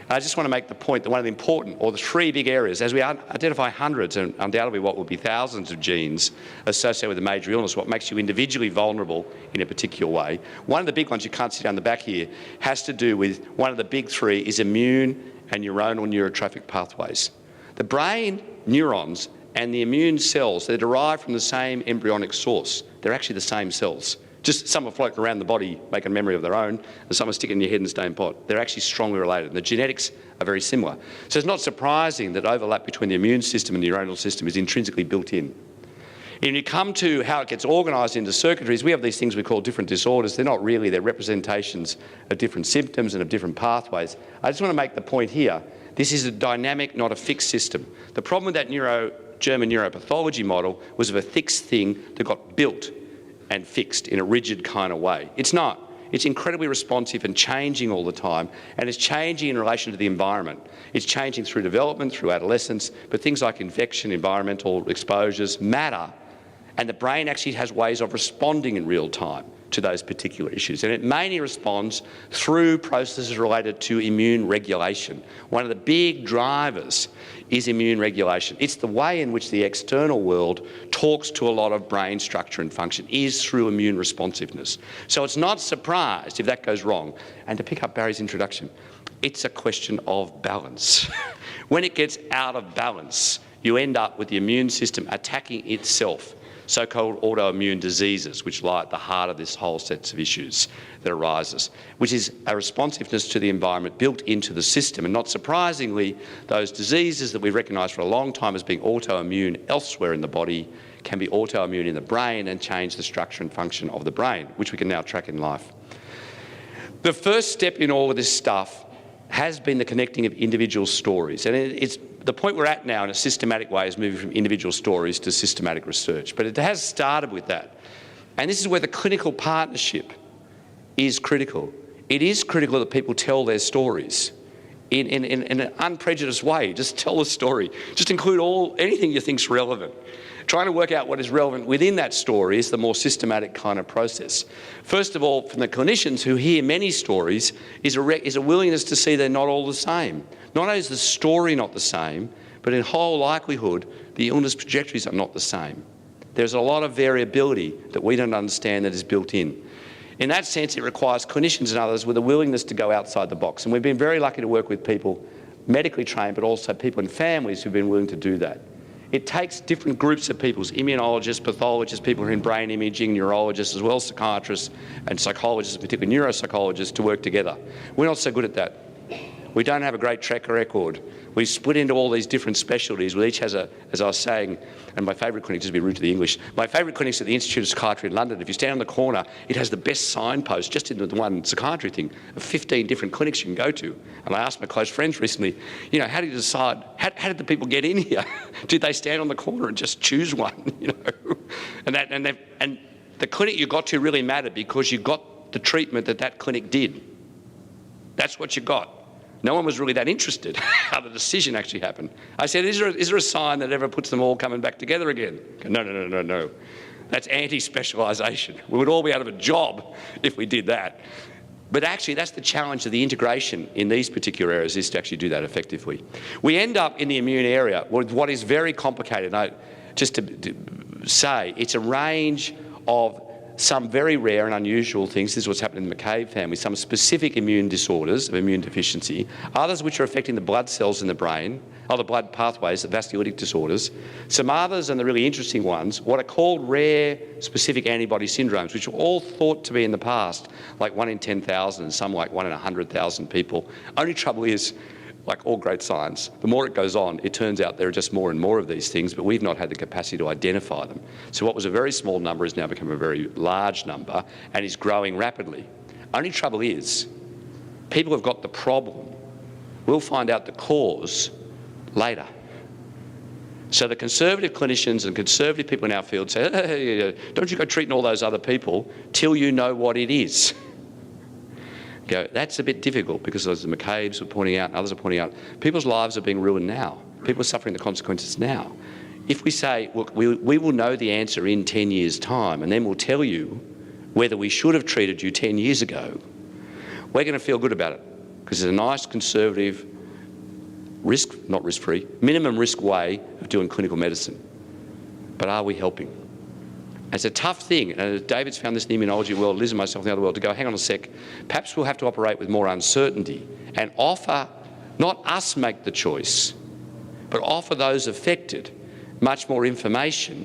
S11: I just want to make the point that one of the important, or the three big areas, as we identify hundreds and undoubtedly what will be thousands of genes associated with a major illness, what makes you individually vulnerable in a particular way. One of the big ones, you can't see down the back here, has to do with one of the big three is immune and neuronal neurotrophic pathways. The brain neurons and the immune cells, they're derived from the same embryonic source. They're actually the same cells. Just some are floating around the body, making a memory of their own, and some are sticking in your head and staying pot. They're actually strongly related, and the genetics are very similar. So it's not surprising that overlap between the immune system and the neuronal system is intrinsically built in. And when you come to how it gets organised into circuitries, we have these things we call different disorders. They're not really, they're representations of different symptoms and of different pathways. I just want to make the point here, this is a dynamic, not a fixed system. The problem with that German neuropathology model was of a fixed thing that got built and fixed in a rigid kind of way. It's not. It's incredibly responsive and changing all the time, and it's changing in relation to the environment. It's changing through development, through adolescence, but things like infection, environmental exposures matter, and the brain actually has ways of responding in real time to those particular issues. And it mainly responds through processes related to immune regulation. One of the big drivers is immune regulation. It's the way in which the external world talks to a lot of brain structure and function is through immune responsiveness. So it's not surprised if that goes wrong. And to pick up Barry's introduction, it's a question of balance. When it gets out of balance, you end up with the immune system attacking itself.
S4: so-called autoimmune diseases, which lie at the heart of this whole set of issues that arises, which is a responsiveness to the environment built into the system. And not surprisingly, those diseases that we recognise for a long time as being autoimmune elsewhere in the body can be autoimmune in the brain and change the structure and function of the brain, which we can now track in life. The first step in all of this stuff has been the connecting of individual stories. And it's the point we're at now in a systematic way is moving from individual stories to systematic research. But it has started with that. And this is where the clinical partnership is critical. It is critical that people tell their stories in an unprejudiced way. Just tell the story. Just include anything you think's relevant. Trying to work out what is relevant within that story is the more systematic kind of process. First of all, from the clinicians who hear many stories, is a willingness to see they're not all the same. Not only is the story not the same, but in whole likelihood, the illness trajectories are not the same. There's a lot of variability that we don't understand that is built in. In that sense, it requires clinicians and others with a willingness to go outside the box. And we've been very lucky to work with people medically trained, but also people and families who've been willing to do that. It takes different groups of people, immunologists, pathologists, people who are in brain imaging, neurologists, as well as psychiatrists and psychologists, particularly neuropsychologists, to work together. We're not so good at that. We don't have a great track record. We split into all these different specialties. Well, each has as I was saying, and my favourite clinic, just to be rude to the English, my favourite clinic's at the Institute of Psychiatry in London. If you stand on the corner, it has the best signpost, just in the one psychiatry thing, of 15 different clinics you can go to. And I asked my close friends recently, how do you decide, how did the people get in here? Did they stand on the corner and just choose one, And the clinic you got to really mattered because you got the treatment that clinic did. That's what you got. No one was really that interested how the decision actually happened. I said, is there a sign that ever puts them all coming back together again? No. That's anti-specialisation. We would all be out of a job if we did that. But actually, that's the challenge of the integration in these particular areas, is to actually do that effectively. We end up in the immune area with what is very complicated. Just to say, it's a range of some very rare and unusual things. This is what's happened in the McCabe family. Some specific immune disorders of immune deficiency, others which are affecting the blood cells in the brain, the blood pathways, the vasculitic disorders. Some others, and the really interesting ones, what are called rare specific antibody syndromes, which are all thought to be in the past like 1 in 10,000 and some like 1 in 100,000 people. Only trouble is, like all great science, the more it goes on, it turns out there are just more and more of these things, but we've not had the capacity to identify them. So what was a very small number has now become a very large number and is growing rapidly. Only trouble is, people have got the problem. We'll find out the cause later. So the conservative clinicians and conservative people in our field say, hey, don't you go treating all those other people till you know what it is. That's a bit difficult because, as the McCabe's were pointing out and others are pointing out, people's lives are being ruined now. People are suffering the consequences now. If we say, look, we will know the answer in 10 years' time and then we'll tell you whether we should have treated you 10 years ago, we're going to feel good about it because it's a nice, conservative, not risk-free, minimum risk way of doing clinical medicine. But are we helping? It's a tough thing, and David's found this in the immunology world, Liz and myself in the other world, to go, hang on a sec, perhaps we'll have to operate with more uncertainty and offer, not us make the choice, but offer those affected much more information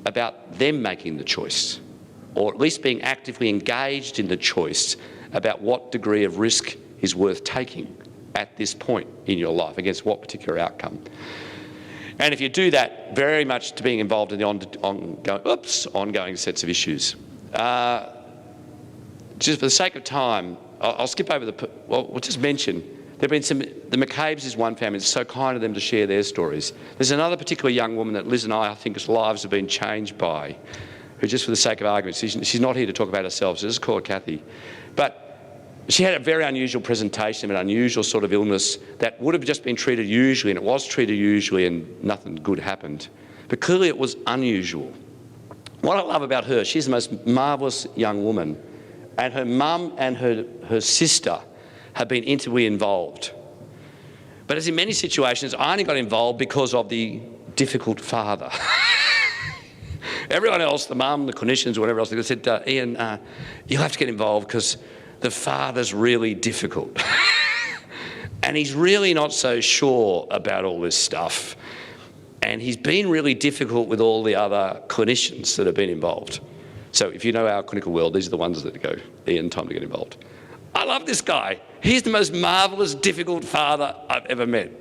S4: about them making the choice, or at least being actively engaged in the choice about what degree of risk is worth taking at this point in your life against what particular outcome. And if you do that, very much to being involved in the ongoing sets of issues. Just for the sake of time, I'll skip over we'll just mention, there have been the McCabe's is one family, it's so kind of them to share their stories. There's another particular young woman that Liz and I think lives have been changed by, who just for the sake of argument, she's not here to talk about herself, so just call her Kathy. But she had a very unusual presentation of an unusual sort of illness that would have just been treated usually, and it was treated usually and nothing good happened. But clearly it was unusual. What I love about her, she's the most marvellous young woman, and her mum and her sister have been intimately involved. But as in many situations, I only got involved because of the difficult father. Everyone else, the mum, the clinicians, whatever else, they said, Ian, you'll have to get involved because the father's really difficult. And he's really not so sure about all this stuff.
S9: And he's been really difficult with all the other clinicians that have been involved. So if you know our clinical world, these are the ones that go, Ian, time to get involved. I love this guy. He's the most marvellous, difficult father I've ever met.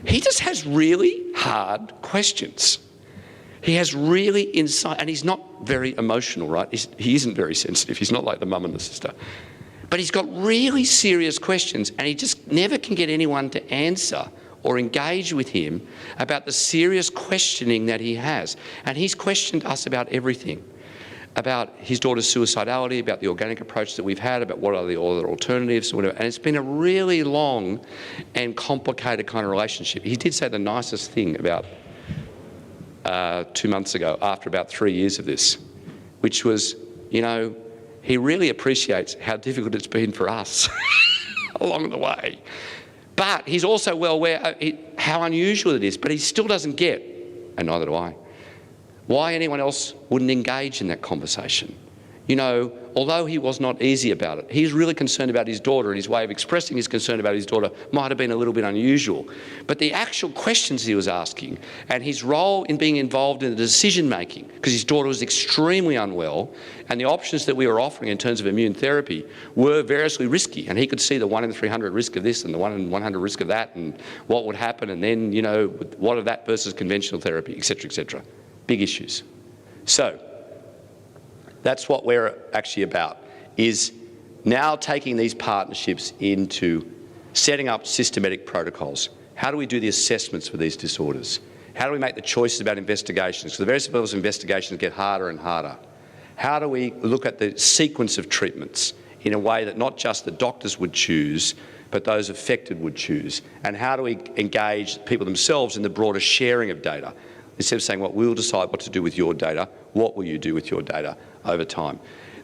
S9: He just has really hard questions. He has really insight, and he's not very emotional, right? He isn't very sensitive. He's not like the mum and the sister. But he's got really serious questions, and he just never can get anyone to answer or engage with him about the serious questioning that he has. And he's questioned us about everything. About his daughter's suicidality, about the organic approach that we've had, about what are the other alternatives, whatever. And it's been a really long and complicated kind of relationship. He did say the nicest thing about 2 months ago, after about 3 years of this, which was, you know, he really appreciates how difficult it's been for us along the way. But he's also well aware how unusual it is, but he still doesn't get, and neither do I, why anyone else wouldn't engage in that conversation. You know, although he was not easy about it, he's really concerned about his daughter, and his way of expressing his concern about his daughter might have been a little bit unusual. But the actual questions he was asking and his role in being involved in the decision-making, because his daughter was extremely unwell, and the options that we were offering in terms of immune therapy were variously risky, and he could see the 1 in 300 risk of this and the 1 in 100 risk of that, and what would happen, and then, you know, what of that versus conventional therapy, etc., etc. Big issues. So that's what we're actually about, is now taking these partnerships into setting up systematic protocols. How do we do the assessments for these disorders? How do we make the choices about investigations? Because the various levels of investigations get harder and harder. How do we look at the sequence of treatments in a way that not just the doctors would choose, but those affected would choose? And how do we engage people themselves in the broader sharing of data? Instead of saying, well, we'll decide what to do with your data, what will you do with your data over time?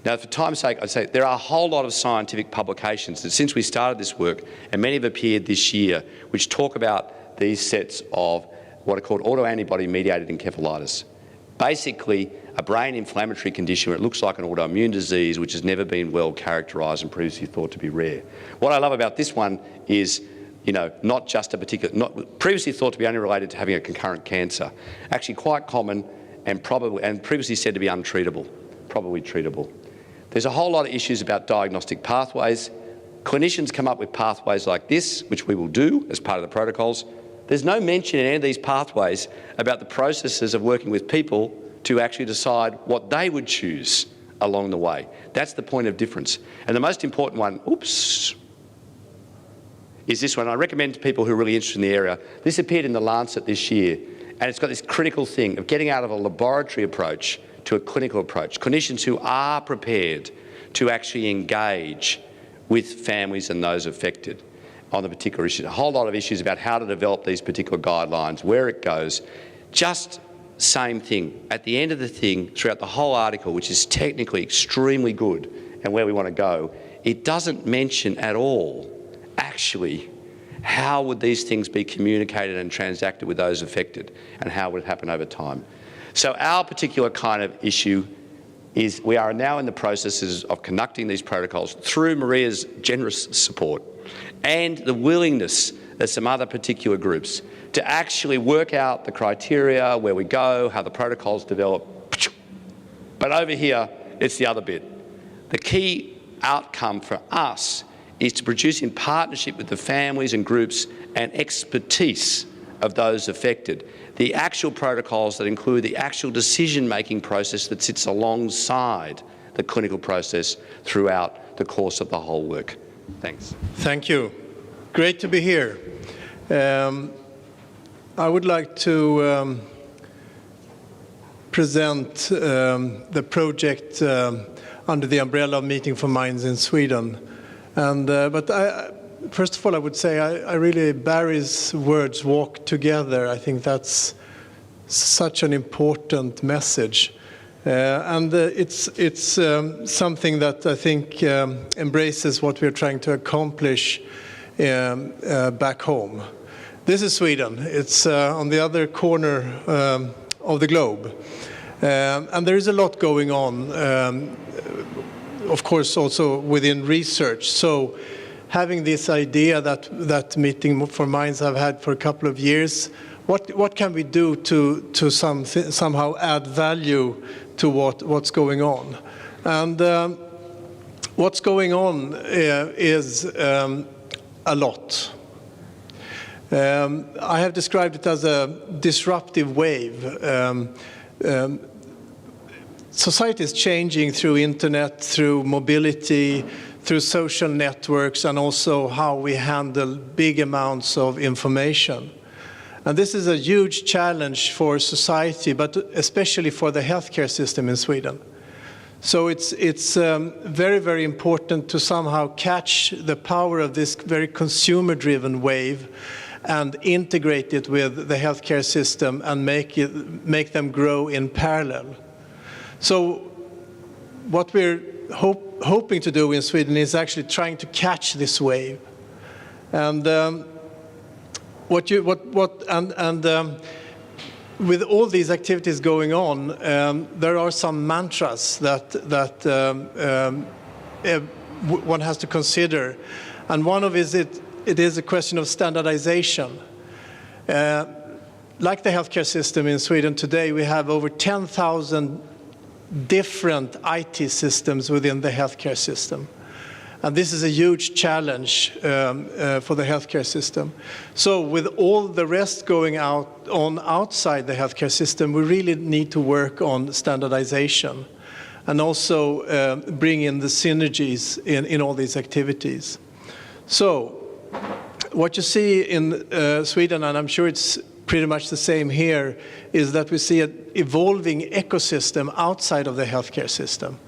S9: Now, for time's sake, I'd say there are a whole lot of scientific publications that since we started this work, and many have appeared this year, which talk about these sets of what are called autoantibody-mediated encephalitis. Basically, a brain inflammatory condition where it looks like an autoimmune disease which has never been well characterised and previously thought to be rare. What I love about this one is, you know, not just a particular, previously thought to be only related to having a concurrent cancer, actually quite common and previously said to be untreatable, probably treatable. There's a whole lot of issues about diagnostic pathways. Clinicians come up with pathways like this, which we will do as part of the protocols. There's no mention in any of these pathways about the processes of working with people to actually decide what they would choose along the way. That's the point of difference. And the most important one, is this one. I recommend to people who are really interested in the area. This appeared in The Lancet this year, and it's got this critical thing of getting out of a laboratory approach to a clinical approach. Clinicians who are prepared to actually engage with families and those affected on the particular issue. A whole lot of issues about how to develop these particular guidelines, where it goes. Just same thing. At the end of the thing, throughout the whole article, which is technically extremely good and where we want to go, it doesn't mention at all actually how would these things be communicated and transacted with those affected, and how would it happen over time. So our particular kind of issue is we are now in the processes of conducting these protocols through Maria's generous support and the willingness of some other particular groups to actually work out the criteria, where we go, how the protocols develop. But over here, it's the other bit. The key outcome for us is to produce, in partnership with the families and groups and expertise of those affected, the actual protocols that include the actual decision-making process that sits alongside the clinical process throughout the course of the whole work. Thanks.
S12: Thank you. Great to be here. I would like to present the project under the umbrella of Meeting for Minds in Sweden. But first of all, I would say I really, Barry's words walk together. I think that's such an important message. And it's something that I think embraces what we're trying to accomplish back home. This is Sweden. It's on the other corner of the globe. And there is a lot going on, of course, also within research. So having this idea that Meeting for Minds have had for a couple of years what can we do to somehow add value to what's going on? And what's going on is a lot. I have described it as a disruptive wave. Society is changing through internet, through mobility, through social networks, and also how we handle big amounts of information. And this is a huge challenge for society, but especially for the healthcare system in Sweden. So it's very, very important to somehow catch the power of this very consumer-driven wave and integrate it with the healthcare system and make them grow in parallel. So what we're hoping to do in Sweden is actually trying to catch this wave. And with all these activities going on, there are some mantras that one has to consider. And one of it is a question of standardization. Like the healthcare system in Sweden today, we have over 10,000 different IT systems within the healthcare system. And this is a huge challenge for the healthcare system. So with all the rest going outside the healthcare system, we really need to work on standardization and also bring in the synergies in all these activities. So what you see in Sweden, and I'm sure it's pretty much the same here, is that we see an evolving ecosystem outside of the healthcare system.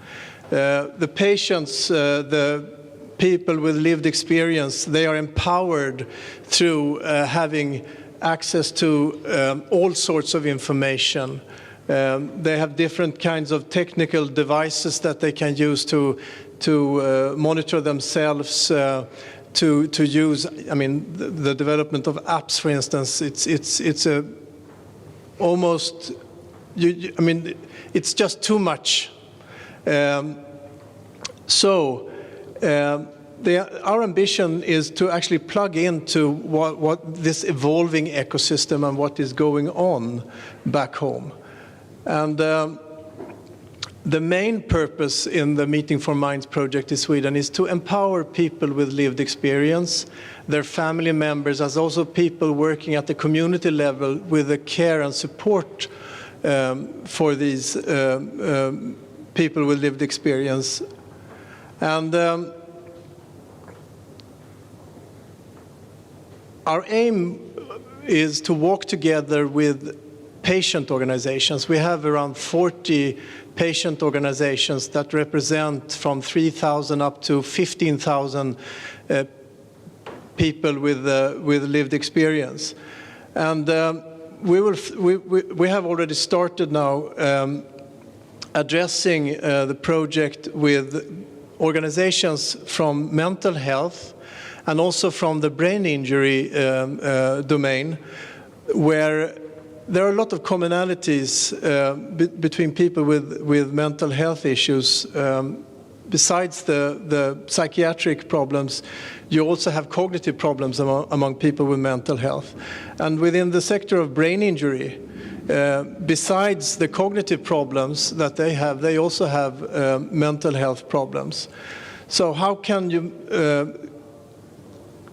S12: The patients, the people with lived experience, they are empowered through having access to all sorts of information. They have different kinds of technical devices that they can use to monitor themselves, to use, I mean, the development of apps, for instance, it's a almost, I mean, it's just too much. Our ambition is to actually plug into what this evolving ecosystem and what is going on back home. And the main purpose in the Meeting for Minds project in Sweden is to empower people with lived experience, their family members, as also people working at the community level with the care and support for these people with lived experience. And our aim is to walk together with patient organizations. We have around 40 patient organizations that represent from 3,000 up to 15,000 people with lived experience. And we have already started now addressing the project with organizations from mental health and also from the brain injury domain, where there are a lot of commonalities between people with mental health issues. Besides the psychiatric problems, you also have cognitive problems among people with mental health. And within the sector of brain injury, besides the cognitive problems that they have, they also have mental health problems. So how can you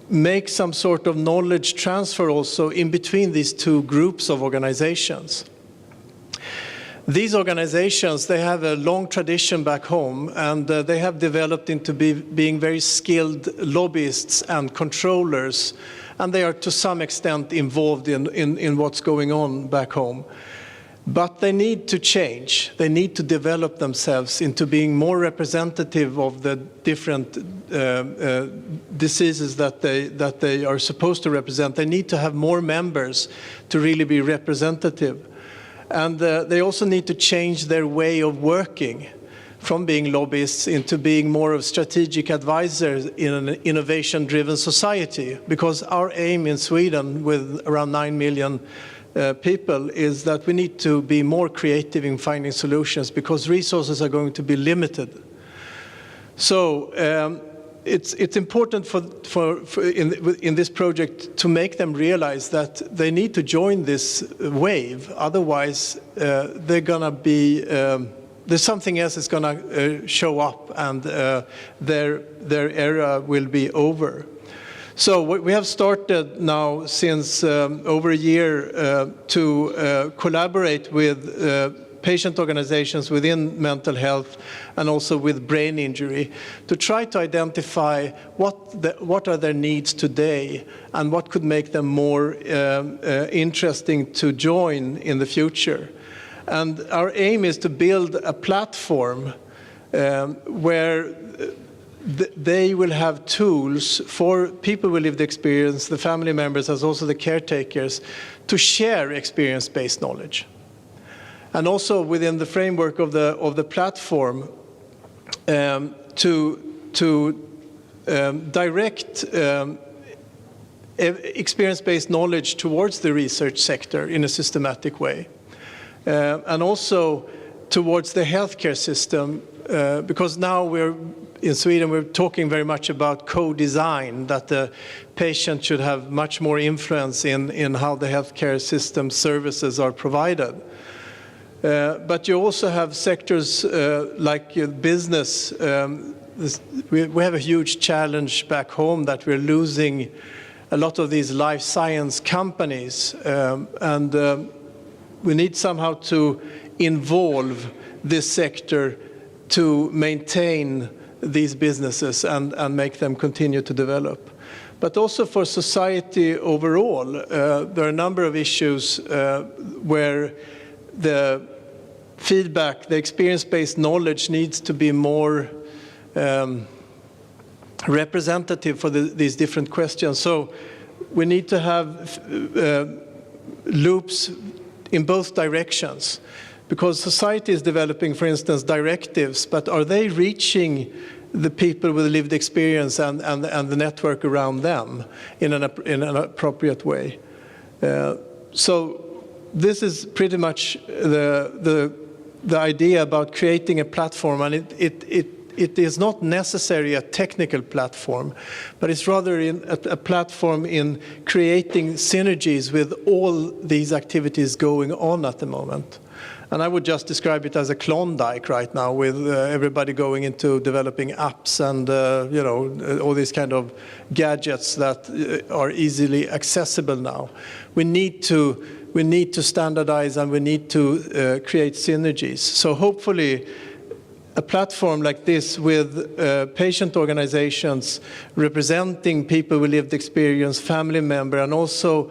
S12: make some sort of knowledge transfer also in between these two groups of organizations? These organizations, they have a long tradition back home, and they have developed into being very skilled lobbyists and controllers, and they are to some extent involved in what's going on back home. But they need to change. They need to develop themselves into being more representative of the different diseases that they are supposed to represent. They need to have more members to really be representative. And they also need to change their way of working from being lobbyists into being more of strategic advisors in an innovation-driven society. Because our aim in Sweden, with around 9 million people, is that we need to be more creative in finding solutions because resources are going to be limited. So it's important in this project to make them realize that they need to join this wave. Otherwise, they're gonna be there's something else that's gonna show up, and their era will be over. So we have started now since over a year to collaborate with patient organizations within mental health and also with brain injury to try to identify what are their needs today and what could make them more interesting to join in the future. And our aim is to build a platform where they will have tools for people with lived experience, the family members, as also the caretakers, to share experience-based knowledge. And also within the framework of the platform, to direct experience-based knowledge towards the research sector in a systematic way, and also towards the healthcare system, because now in Sweden we're talking very much about co-design, that the patient should have much more influence in how the healthcare system services are provided. But you also have sectors like business. We have a huge challenge back home that we're losing a lot of these life science companies, and we need somehow to involve this sector to maintain these businesses and make them continue to develop. But also for society overall, there are a number of issues where the feedback, the experience-based knowledge needs to be more representative for these different questions. So we need to have loops in both directions, because society is developing, for instance, directives, but are they reaching the people with lived experience and the network around them in an appropriate way? So this is pretty much the idea about creating a platform, and it is not necessarily a technical platform, but it's rather a platform in creating synergies with all these activities going on at the moment. And I would just describe it as a Klondike right now, with everybody going into developing apps and all these kind of gadgets that are easily accessible now. We need to standardize, and we need to create synergies. So hopefully a platform like this with patient organizations representing people with lived experience, family member, and also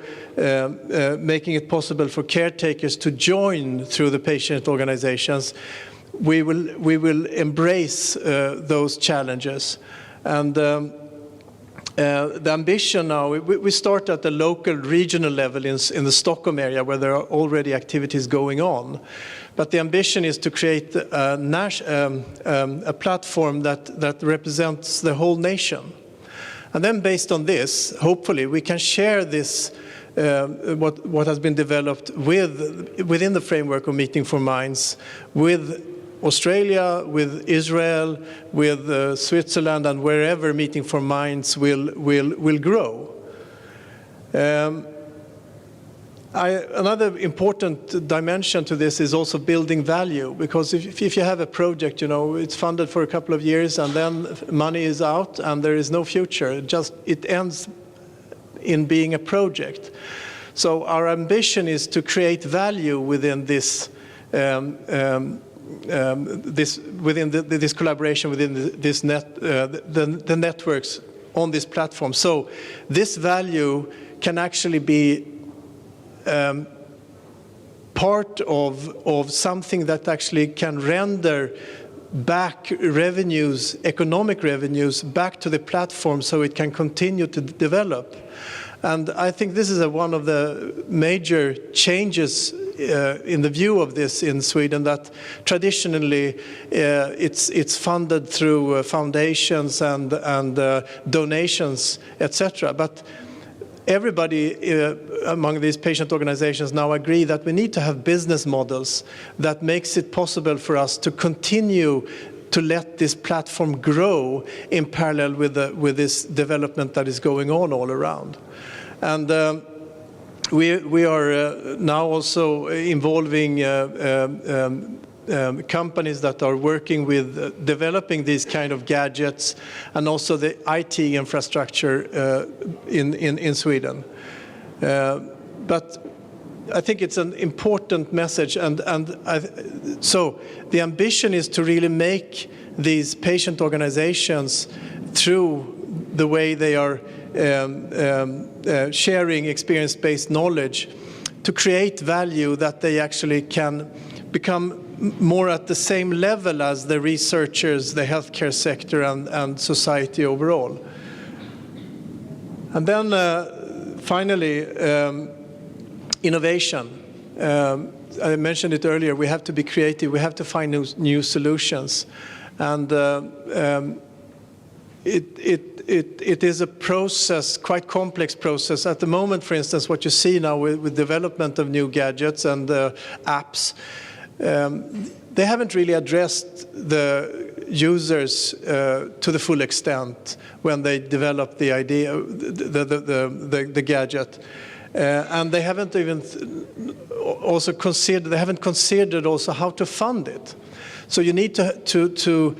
S12: making it possible for caretakers to join through the patient organizations, we will embrace those challenges. And the ambition now, we start at the local, regional level in the Stockholm area, where there are already activities going on. But the ambition is to create a platform that represents the whole nation. And then based on this, hopefully, we can share this, what has been developed within the framework of Meeting for Minds with Australia, with Israel, with Switzerland, and wherever Meeting for Minds will grow. Another important dimension to this is also building value, because if you have a project, it's funded for a couple of years and then money is out and there is no future. It ends in being a project. So our ambition is to create value within this this collaboration within this the networks on this platform. So this value can actually be part of something that actually can render back revenues, economic revenues, back to the platform, so it can continue to develop. And I think this is one of the major changes in the view of this in Sweden, that traditionally it's funded through foundations and donations, etc. But everybody among these patient organizations now agree that we need to have business models that makes it possible for us to continue to let this platform grow in parallel with this development that is going on all around. And we are now also involving companies that are working with developing these kind of gadgets, and also the IT infrastructure in Sweden. But I think it's an important message, so the ambition is to really make these patient organizations, through the way they are sharing experience-based knowledge, to create value that they actually can become more at the same level as the researchers, the healthcare sector, and society overall. And then finally, innovation. I mentioned it earlier, we have to be creative, we have to find new solutions. And it is a process, quite complex process. At the moment, for instance, what you see now with development of new gadgets and apps, they haven't really addressed the users to the full extent when they develop the idea, the gadget. And they haven't even also considered also how to fund it. So you need to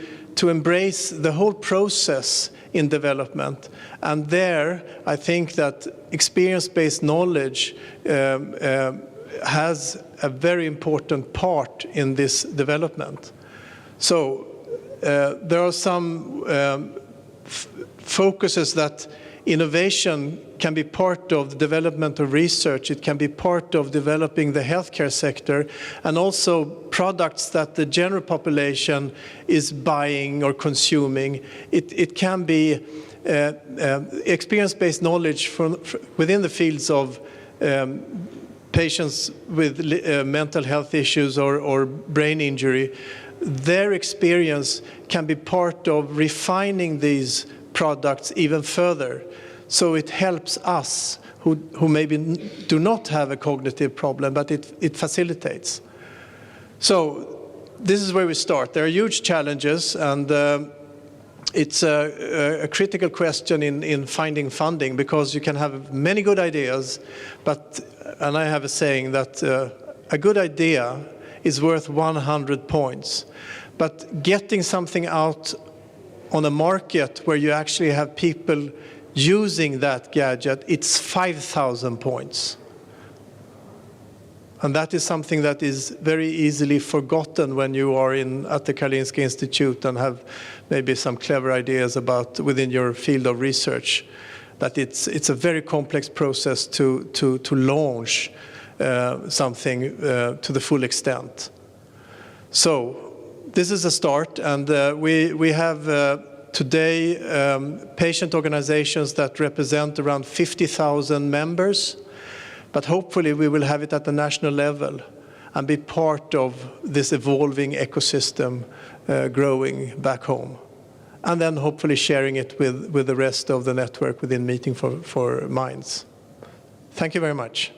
S12: embrace the whole process in development. And there, I think that experience-based knowledge has a very important part in this development. So there are some focuses that innovation can be part of the development of research, it can be part of developing the healthcare sector, and also products that the general population is buying or consuming. It can be experience-based knowledge within the fields of patients with mental health issues or brain injury. Their experience can be part of refining these products even further. So it helps us who maybe do not have a cognitive problem, but it facilitates. So this is where we start. There are huge challenges, and it's a critical question in finding funding, because you can have many good ideas, and I have a saying that a good idea is worth 100 points. But getting something out on a market where you actually have people using that gadget, it's 5,000 points. And that is something that is very easily forgotten when you are at the Karolinska Institute and have maybe some clever ideas about within your field of research. That it's a very complex process to launch something to the full extent. So this is a start, and we have today patient organizations that represent around 50,000 members, but hopefully we will have it at the national level and be part of this evolving ecosystem growing back home. And then hopefully sharing it with the rest of the network within Meeting for Minds. Thank you very much.